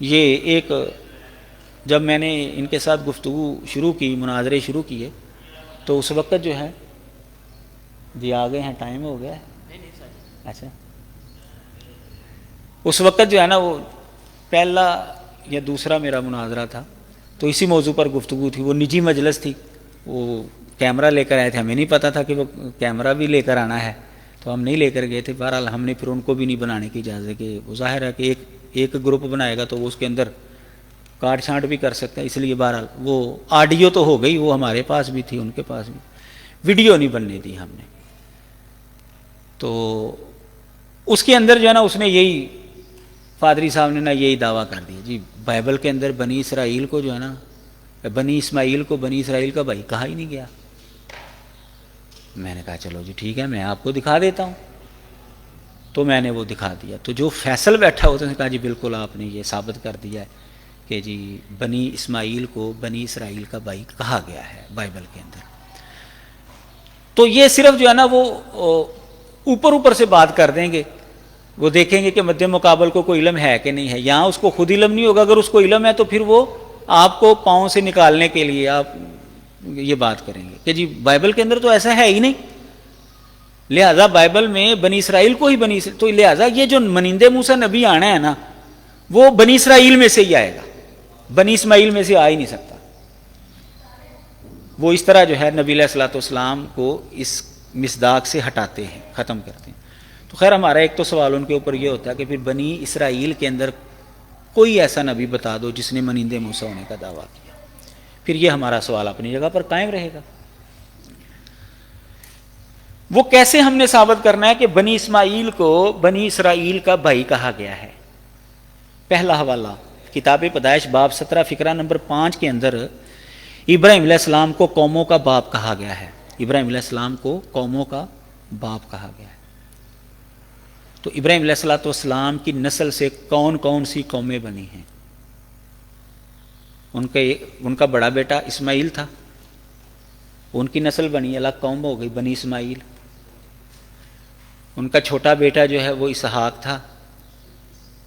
Speaker 1: یہ ایک جب میں نے ان کے ساتھ گفتگو شروع کی، مناظرے شروع کیے، تو اس وقت جو ہے جی آ گئے ہیں، ٹائم ہو گیا ہے، اچھا اس وقت جو ہے نا وہ پہلا یا دوسرا میرا مناظرہ تھا، تو اسی موضوع پر گفتگو تھی، وہ نجی مجلس تھی، وہ کیمرہ لے کر آئے تھے، ہمیں نہیں پتہ تھا کہ وہ کیمرہ بھی لے کر آنا ہے، تو ہم نہیں لے کر گئے تھے۔ بہرحال ہم نے پھر ان کو بھی نہیں بنانے کی اجازت، کہ وہ ظاہر ہے کہ ایک گروپ بنائے گا تو وہ اس کے اندر کاٹ چھانٹ بھی کر سکتا ہے، اس لیے بہرحال وہ آڈیو تو ہو گئی، وہ ہمارے پاس بھی تھی، ان کے پاس بھی، ویڈیو نہیں بننے دی ہم نے۔ تو اس کے اندر جو ہے نا اس نے یہی، پادری صاحب نے نا یہی دعویٰ کر دیا جی بائبل کے اندر بنی اسرائیل کو جو ہے نا، بنی اسماعیل کو بنی اسرائیل کا بھائی کہا ہی نہیں گیا۔ میں نے کہا چلو جی ٹھیک ہے، میں آپ کو دکھا دیتا ہوں، تو میں نے وہ دکھا دیا، تو جو فیصل بیٹھا اس نے کہا جی بالکل آپ نے یہ ثابت کر دیا ہے کہ جی بنی اسماعیل کو بنی اسرائیل کا بھائی کہا گیا ہے بائبل کے اندر۔ تو یہ صرف جو ہے نا وہ اوپر اوپر سے بات کر دیں گے، وہ دیکھیں گے کہ مد مقابل کو کوئی علم ہے کہ نہیں ہے، یہاں اس کو خود علم نہیں ہوگا، اگر اس کو علم ہے تو پھر وہ آپ کو پاؤں سے نکالنے کے لیے آپ یہ بات کریں گے کہ جی بائبل کے اندر تو ایسا ہے ہی نہیں، لہذا بائبل میں بنی اسرائیل کو ہی تو لہذا یہ جو منیندے موسیٰ نبی آنا ہے نا وہ بنی اسرائیل میں سے ہی آئے گا، بنی اسماعیل میں سے آ ہی نہیں سکتا۔ وہ اس طرح جو ہے نبی علیہ الصلوۃ والسلام کو اس مصداق سے ہٹاتے ہیں، ختم کرتے ہیں۔ تو خیر ہمارا ایک تو سوال ان کے اوپر یہ ہوتا ہے کہ پھر بنی اسرائیل کے اندر کوئی ایسا نبی بتا دو جس نے منیندے موسیٰ ہونے کا دعویٰ کیا، پھر یہ ہمارا سوال اپنی جگہ پر قائم رہے گا۔ وہ کیسے ہم نے ثابت کرنا ہے کہ بنی اسماعیل کو بنی اسرائیل کا بھائی کہا گیا ہے؟ پہلا حوالہ کتاب پیدائش باب 17 فقرہ نمبر 5 کے اندر ابراہیم علیہ السلام کو قوموں کا باپ کہا گیا ہے، ابراہیم علیہ السلام کو قوموں کا باپ کہا گیا ہے۔ تو ابراہیم علیہ السلام کی نسل سے کون کون سی قومیں بنی ہیں؟ ان کا بڑا بیٹا اسماعیل تھا، ان کی نسل بنی، الگ قوم ہو گئی بنی اسماعیل۔ ان کا چھوٹا بیٹا جو ہے وہ اسحاق تھا،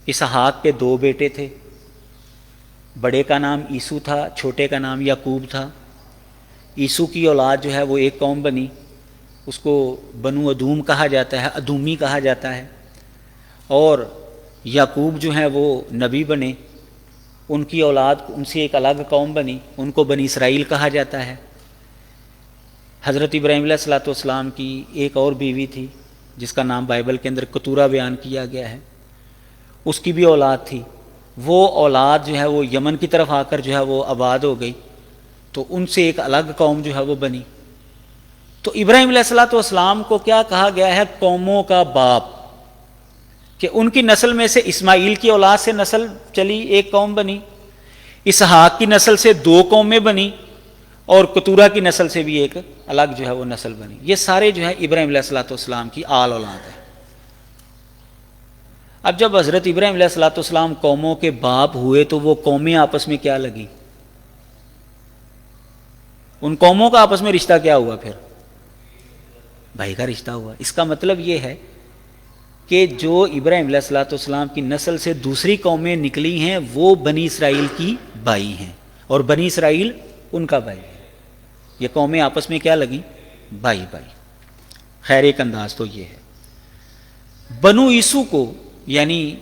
Speaker 1: اسحاق کے 2 بیٹے تھے، بڑے کا نام عیسو تھا، چھوٹے کا نام یعقوب تھا۔ عیسو کی اولاد جو ہے وہ ایک قوم بنی، اس کو بنو ادوم کہا جاتا ہے، ادومی کہا جاتا ہے، اور یعقوب جو ہیں وہ نبی بنے، ان کی اولاد ان سے ایک الگ قوم بنی، ان کو بنی اسرائیل کہا جاتا ہے۔ حضرت ابراہیم علیہ السلام کی ایک اور بیوی تھی جس کا نام بائبل کے اندر کتورہ بیان کیا گیا ہے، اس کی بھی اولاد تھی، وہ اولاد جو ہے وہ یمن کی طرف آ کر جو ہے وہ آباد ہو گئی، تو ان سے ایک الگ قوم جو ہے وہ بنی۔ تو ابراہیم علیہ السلام کو کیا کہا گیا ہے؟ قوموں کا باپ، کہ ان کی نسل میں سے اسماعیل کی اولاد سے نسل چلی، ایک قوم بنی، اسحاق کی نسل سے 2 قومیں بنی، اور کتورہ کی نسل سے بھی ایک الگ جو ہے وہ نسل بنی۔ یہ سارے جو ہے ابراہیم علیہ السلام کی آل اولاد ہے۔ اب جب حضرت ابراہیم علیہ السلام قوموں کے باپ ہوئے تو وہ قومیں آپس میں کیا لگی؟ ان قوموں کا آپس میں رشتہ کیا ہوا؟ پھر بھائی کا رشتہ ہوا۔ اس کا مطلب یہ ہے کہ جو ابراہیم علیہ السلام کی نسل سے دوسری قومیں نکلی ہیں وہ بنی اسرائیل کی بھائی ہیں، اور بنی اسرائیل ان کا بھائی ہے۔ یہ قومیں آپس میں کیا لگیں؟ بھائی بھائی۔ خیر ایک انداز تو یہ ہے۔ بنو عیسو کو، یعنی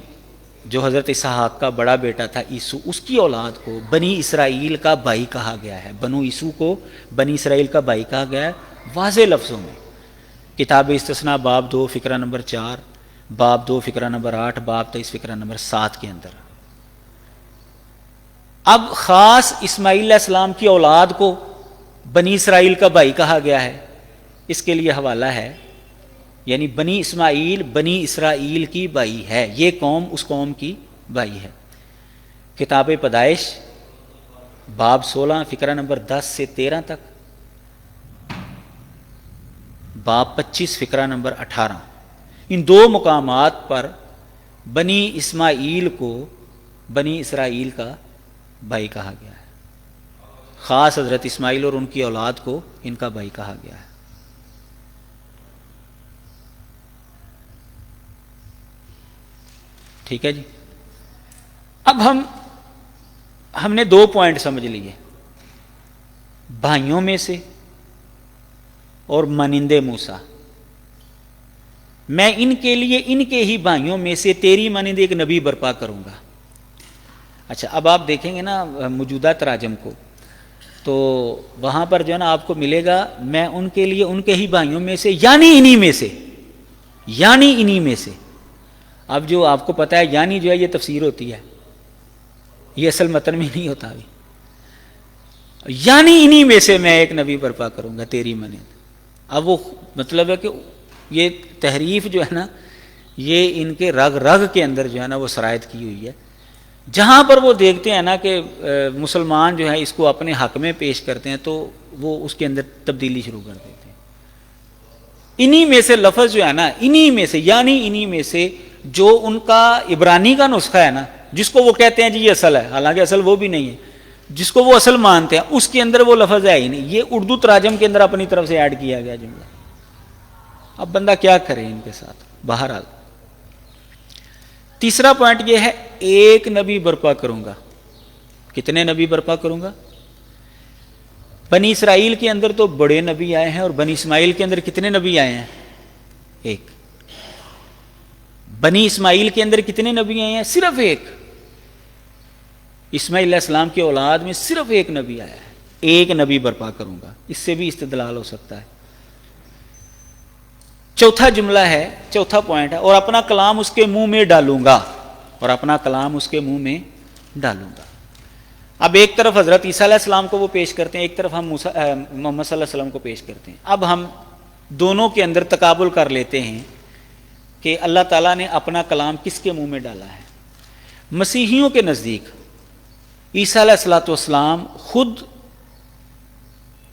Speaker 1: جو حضرت اسحاق کا بڑا بیٹا تھا عیسو، اس کی اولاد کو بنی اسرائیل کا بھائی کہا گیا ہے۔ بنو عیسو کو بنی اسرائیل کا بھائی کہا گیا ہے واضح لفظوں میں، کتاب استثناء باب 2 فقرہ نمبر 4، باب 2 فقرہ نمبر 8، باب 23 فقرہ نمبر 7 کے اندر۔ اب خاص اسماعیل علیہ السلام کی اولاد کو بنی اسرائیل کا بھائی کہا گیا ہے، اس کے لیے حوالہ ہے، یعنی بنی اسماعیل بنی اسرائیل کی بھائی ہے، یہ قوم اس قوم کی بھائی ہے۔ کتاب پیدائش باب 16 فقرہ نمبر 10 سے 13 تک، باب 25 فقرہ نمبر 18، ان 2 مقامات پر بنی اسماعیل کو بنی اسرائیل کا بھائی کہا گیا ہے. خاص حضرت اسماعیل اور ان کی اولاد کو ان کا بھائی کہا گیا ہے. ٹھیک ہے جی. اب ہم نے 2 پوائنٹ سمجھ لیے، بھائیوں میں سے اور مانندے موسیٰ. میں ان کے لیے ان کے ہی بھائیوں میں سے تیری مانند ایک نبی برپا کروں گا. اچھا، اب آپ دیکھیں گے نا موجودہ تراجم کو، تو وہاں پر جو ہے نا آپ کو ملے گا میں ان کے لیے ان کے ہی بھائیوں میں سے، یعنی انہی میں سے، یعنی انہی میں سے. اب جو آپ کو پتا ہے یعنی جو ہے یہ تفسیر ہوتی ہے، یہ اصل متن میں نہیں ہوتا ابھی. یعنی انہی میں سے میں ایک نبی برپا کروں گا تیری مانند. اب وہ مطلب ہے کہ یہ تحریف جو ہے نا یہ ان کے رگ رگ کے اندر جو ہے نا وہ سرایت کی ہوئی ہے. جہاں پر وہ دیکھتے ہیں نا کہ مسلمان جو ہے اس کو اپنے حق میں پیش کرتے ہیں تو وہ اس کے اندر تبدیلی شروع کر دیتے ہیں. انہی میں سے لفظ جو ہے نا، انہی میں سے یعنی انہی میں سے، جو ان کا عبرانی کا نسخہ ہے نا جس کو وہ کہتے ہیں جی یہ اصل ہے، حالانکہ اصل وہ بھی نہیں ہے، جس کو وہ اصل مانتے ہیں اس کے اندر وہ لفظ ہے ہی نہیں. یہ اردو تراجم کے اندر اپنی طرف سے ایڈ کیا گیا جملہ. اب بندہ کیا کرے ان کے ساتھ. بہرحال تیسرا پوائنٹ یہ ہے، ایک نبی برپا کروں گا. کتنے نبی برپا کروں گا؟ بنی اسرائیل کے اندر تو بڑے نبی آئے ہیں، اور بنی اسماعیل کے اندر کتنے نبی آئے ہیں؟ ایک. بنی اسماعیل کے اندر کتنے نبی آئے ہیں؟ صرف ایک. اسماعیل علیہ السلام کی اولاد میں صرف ایک نبی آیا ہے. ایک نبی برپا کروں گا. اس سے بھی استدلال ہو سکتا ہے. چوتھا جملہ ہے، چوتھا پوائنٹ ہے، اور اپنا کلام اس کے منہ میں ڈالوں گا. اور اپنا کلام اس کے منہ میں ڈالوں گا. اب ایک طرف حضرت عیسیٰ علیہ السلام کو وہ پیش کرتے ہیں، ایک طرف ہم محمد صلی اللہ علیہ وسلم کو پیش کرتے ہیں. اب ہم دونوں کے اندر تقابل کر لیتے ہیں کہ اللہ تعالیٰ نے اپنا کلام کس کے منہ میں ڈالا ہے. مسیحیوں کے نزدیک عیسیٰ علیہ السلام خود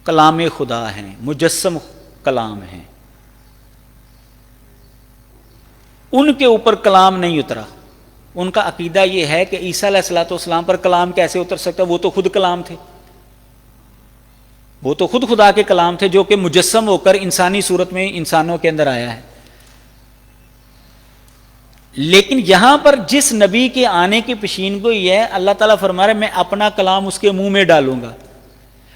Speaker 1: کلام خدا ہیں، مجسم کلام ہیں. ان کے اوپر کلام نہیں اترا. ان کا عقیدہ یہ ہے کہ عیسیٰ علیہ السلام پر کلام کیسے اتر سکتا ہے؟ وہ تو خود کلام تھے، وہ تو خود خدا کے کلام تھے جو کہ مجسم ہو کر انسانی صورت میں انسانوں کے اندر آیا ہے. لیکن یہاں پر جس نبی کے آنے کی پیشین گوئی ہے، اللہ تعالیٰ فرما رہے میں اپنا کلام اس کے منہ میں ڈالوں گا.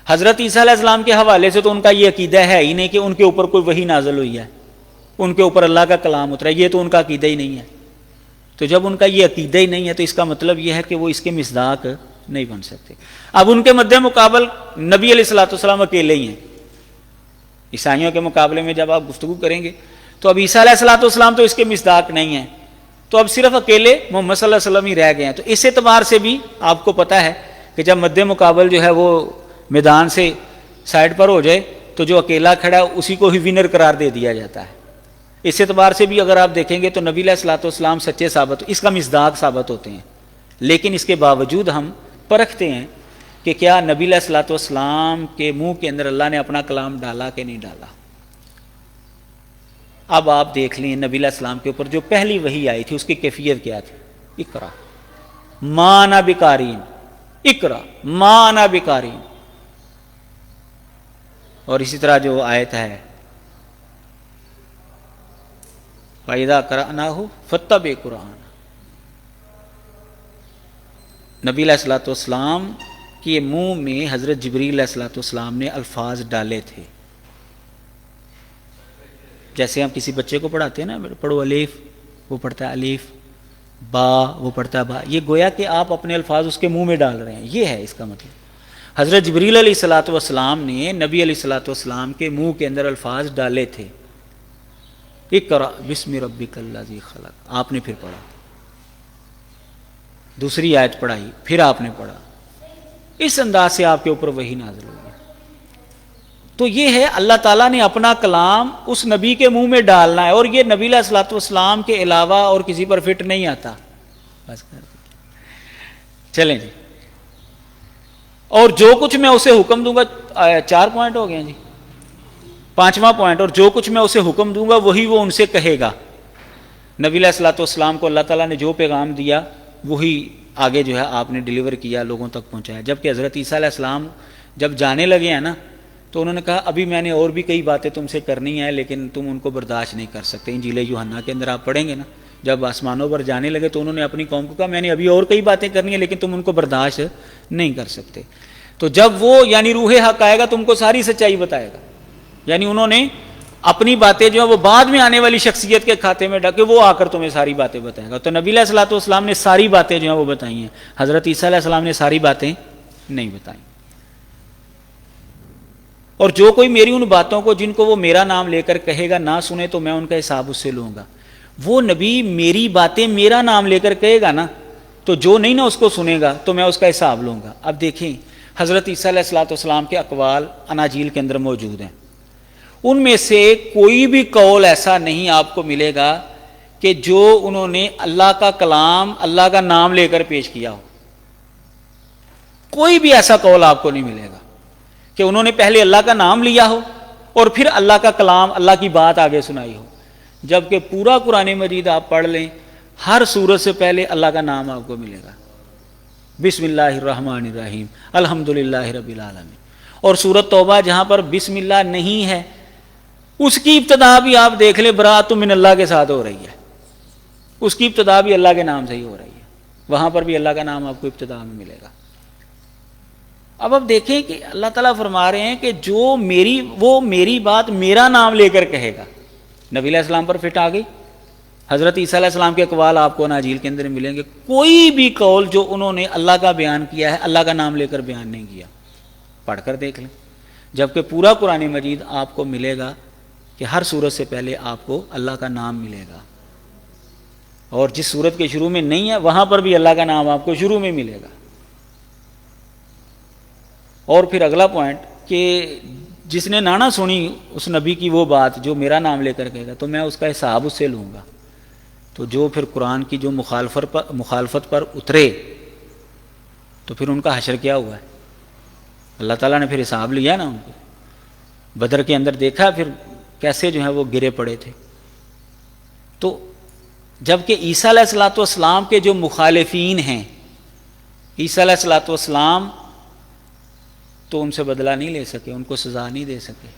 Speaker 1: حضرت عیسیٰ علیہ السلام کے حوالے سے تو ان کا یہ عقیدہ ہے ہی نہیں کہ ان کے اوپر کوئی وحی نازل ہوئی ہے، ان کے اوپر اللہ کا کلام اترا. یہ تو ان کا عقیدہ ہی نہیں ہے. تو جب ان کا یہ عقیدہ ہی نہیں ہے تو اس کا مطلب یہ ہے کہ وہ اس کے مصداق نہیں بن سکتے. اب ان کے مد مقابل نبی علیہ السلام اکیلے ہی ہیں. عیسائیوں کے مقابلے میں جب آپ گفتگو کریں گے تو اب عیسیٰ علیہ السلام تو اس کے مصداق نہیں ہیں، تو اب صرف اکیلے محمد صلی اللہ علیہ وسلم ہی رہ گئے ہیں. تو اس اعتبار سے بھی آپ کو پتہ ہے کہ جب مد مقابل جو ہے وہ میدان سے سائڈ پر ہو جائے تو جو اکیلا کھڑا ہے اسی کو ہی ونر قرار دے دیا جاتا ہے. اس اعتبار سے بھی اگر آپ دیکھیں گے تو نبی علیہ السلام سچے ثابت، اس کا مصداق ثابت ہوتے ہیں. لیکن اس کے باوجود ہم پرکھتے ہیں کہ کیا نبی علیہ السلام کے منہ کے اندر اللہ نے اپنا کلام ڈالا کہ نہیں ڈالا. اب آپ دیکھ لیں نبی علیہ السلام کے اوپر جو پہلی وحی آئی تھی اس کی کیفیت کیا تھی؟ اقرا ما انا بقارئ، اقرا ما انا بقارئ. اور اسی طرح جو آیت ہے فَإِذَا قَرَأْنَاهُ فَاتَّبِعْ قُرْآنَهُ، نبی علیہ السلام کے منہ میں حضرت جبریل علیہ السلام نے الفاظ ڈالے تھے. جیسے ہم کسی بچے کو پڑھاتے ہیں نا، پڑھو الف، وہ پڑھتا ہے الف، با وہ پڑھتا ہے با. یہ گویا کہ آپ اپنے الفاظ اس کے منہ میں ڈال رہے ہیں. یہ ہے اس کا مطلب. حضرت جبریل علیہ السلام نے نبی علیہ السلام کے منہ کے اندر الفاظ ڈالے تھے. اقرأ بسم ربک الذی خلق، آپ نے پھر پڑھا. دوسری آیت پڑھائی، پھر آپ نے پڑھا. اس انداز سے آپ کے اوپر وحی نازل ہوئی. تو یہ ہے اللہ تعالیٰ نے اپنا کلام اس نبی کے منہ میں ڈالنا ہے، اور یہ نبی علیہ السلام کے علاوہ اور کسی پر فٹ نہیں آتا. بس کر چلیں جی. اور جو کچھ میں اسے حکم دوں گا، 4 پوائنٹ ہو گئے جی. 5واں پوائنٹ، اور جو کچھ میں اسے حکم دوں گا وہی وہ ان سے کہے گا. نبی علیہ السلام کو اللہ تعالیٰ نے جو پیغام دیا وہی آگے جو ہے آپ نے ڈیلیور کیا، لوگوں تک پہنچایا. جبکہ حضرت عیسیٰ علیہ السلام جب جانے لگے ہیں نا تو انہوں نے کہا ابھی میں نے اور بھی کئی باتیں تم سے کرنی ہیں لیکن تم ان کو برداشت نہیں کر سکتے. انجیل یوحنا کے اندر آپ پڑھیں گے نا، جب آسمانوں پر جانے لگے تو انہوں نے اپنی قوم کو کہا میں نے ابھی اور کئی باتیں کرنی ہیں لیکن تم ان کو برداشت نہیں کر سکتے. تو جب وہ یعنی روح حق آئے گا تم کو ساری سچائی بتائے گا. یعنی انہوں نے اپنی باتیں جو ہیں وہ بعد میں آنے والی شخصیت کے کھاتے میں ڈالے، وہ آ کر تمہیں ساری باتیں بتائے گا. تو نبی علیہ الصلوۃ والسلام نے ساری باتیں جو ہیں وہ بتائی ہیں، حضرت عیسیٰ علیہ السلام نے ساری باتیں نہیں بتائیں. اور جو کوئی میری ان باتوں کو جن کو وہ میرا نام لے کر کہے گا نہ سنے تو میں ان کا حساب اس سے لوں گا. وہ نبی میری باتیں میرا نام لے کر کہے گا نا تو جو نہیں نا اس کو سنے گا تو میں اس کا حساب لوں گا. اب دیکھیں حضرت عیسیٰ علیہ الصلوۃ والسلام کے اقوال اناجیل کے اندر موجود ہیں. ان میں سے کوئی بھی قول ایسا نہیں آپ کو ملے گا کہ جو انہوں نے اللہ کا کلام اللہ کا نام لے کر پیش کیا ہو. کوئی بھی ایسا قول آپ کو نہیں ملے گا کہ انہوں نے پہلے اللہ کا نام لیا ہو اور پھر اللہ کا کلام اللہ کی بات آگے سنائی ہو. جبکہ پورا قرآن مجید آپ پڑھ لیں ہر سورت سے پہلے اللہ کا نام آپ کو ملے گا، بسم اللہ الرحمن الرحیم الحمدللہ رب العالمین. اور سورت توبہ جہاں پر بسم اللہ نہیں ہے اس کی ابتدا بھی آپ دیکھ لیں براۃ من اللہ کے ساتھ ہو رہی ہے، اس کی ابتدا بھی اللہ کے نام سے ہی ہو رہی ہے، وہاں پر بھی اللہ کا نام آپ کو ابتدا میں ملے گا. اب آپ دیکھیں کہ اللہ تعالیٰ فرما رہے ہیں کہ جو میری بات میرا نام لے کر کہے گا. نبی علیہ السلام پر فٹ آ گئی. حضرت عیسیٰ علیہ السلام کے اقوال آپ کو اناجیل کے اندر ملیں گے. کوئی بھی قول جو انہوں نے اللہ کا بیان کیا ہے اللہ کا نام لے کر بیان نہیں کیا. پڑھ کر دیکھ لیں. جبکہ پورا قرآن مجید آپ کو ملے گا کہ ہر سورت سے پہلے آپ کو اللہ کا نام ملے گا، اور جس سورت کے شروع میں نہیں ہے وہاں پر بھی اللہ کا نام آپ کو شروع میں ملے گا. اور پھر اگلا پوائنٹ کہ جس نے نہ سنی اس نبی کی وہ بات جو میرا نام لے کر کہے گا تو میں اس کا حساب اس سے لوں گا. تو جو پھر قرآن کی جو مخالفت پر اترے تو پھر ان کا حشر کیا ہوا ہے؟ اللہ تعالیٰ نے پھر حساب لیا نا ان کو. بدر کے اندر دیکھا پھر کیسے جو ہے وہ گرے پڑے تھے. تو جبکہ عیسیٰ علیہ الصلوۃ والسلام کے جو مخالفین ہیں، عیسیٰ علیہ الصلوۃ والسلام تو ان سے بدلہ نہیں لے سکے، ان کو سزا نہیں دے سکے.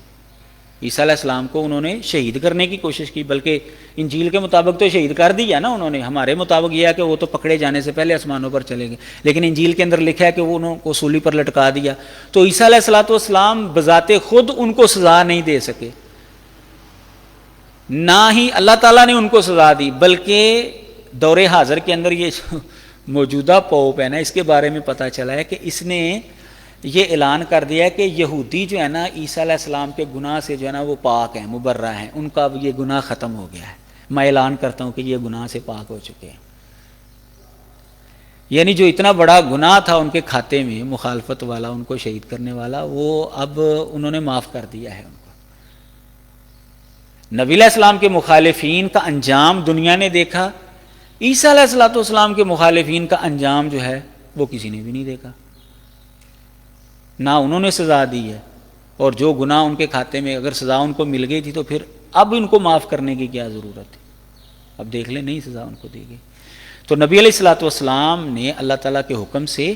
Speaker 1: عیسیٰ علیہ السلام کو انہوں نے شہید کرنے کی کوشش کی، بلکہ انجیل کے مطابق تو شہید کر دیا نا انہوں نے. ہمارے مطابق یہ ہے کہ وہ تو پکڑے جانے سے پہلے آسمانوں پر چلے گئے، لیکن انجیل کے اندر لکھا ہے کہ وہ انہوں کو سولی پر لٹکا دیا. تو عیسیٰ علیہ الصلوۃ والسلام بذات خود ان کو سزا نہیں دے سکے، نہ ہی اللہ تعالیٰ نے ان کو سزا دی. بلکہ دور حاضر کے اندر یہ موجودہ پوپ ہے نا، اس کے بارے میں پتہ چلا ہے کہ اس نے یہ اعلان کر دیا ہے کہ یہودی جو ہے نا عیسیٰ علیہ السلام کے گناہ سے جو ہے نا وہ پاک ہیں، مبرہ ہیں، ان کا یہ گناہ ختم ہو گیا ہے. میں اعلان کرتا ہوں کہ یہ گناہ سے پاک ہو چکے ہیں. یعنی جو اتنا بڑا گناہ تھا ان کے کھاتے میں مخالفت والا، ان کو شہید کرنے والا، وہ اب انہوں نے معاف کر دیا ہے ان کو. نبی علیہ السلام کے مخالفین کا انجام دنیا نے دیکھا، عیسیٰ علیہ الصلوۃ والسلام کے مخالفین کا انجام جو ہے وہ کسی نے بھی نہیں دیکھا. نہ انہوں نے سزا دی ہے، اور جو گناہ ان کے کھاتے میں اگر سزا ان کو مل گئی تھی تو پھر اب ان کو معاف کرنے کی کیا ضرورت ہے؟ اب دیکھ لیں، نہیں سزا ان کو دی گئی. تو نبی علیہ الصلوۃ والسلام نے اللہ تعالیٰ کے حکم سے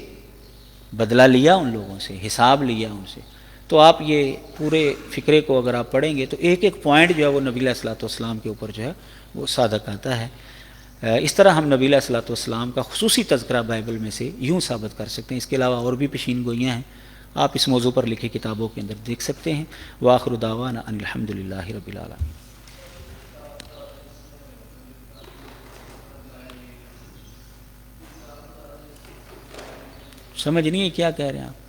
Speaker 1: بدلہ لیا ان لوگوں سے، حساب لیا ان سے. تو آپ یہ پورے فقرے کو اگر آپ پڑھیں گے تو ایک ایک پوائنٹ جو ہے وہ نبی علیہ الصلوۃ والسلام کے اوپر جو ہے وہ صادق آتا ہے. اس طرح ہم نبی علیہ الصلوۃ والسلام کا خصوصی تذکرہ بائبل میں سے یوں ثابت کر سکتے ہیں. اس کے علاوہ اور بھی پیشین گوئیاں ہیں، آپ اس موضوع پر لکھی کتابوں کے اندر دیکھ سکتے ہیں. وآخر دعوانا ان الحمدللہ رب العالمین. سمجھ نہیں ہے کیا کہہ رہے ہیں آپ؟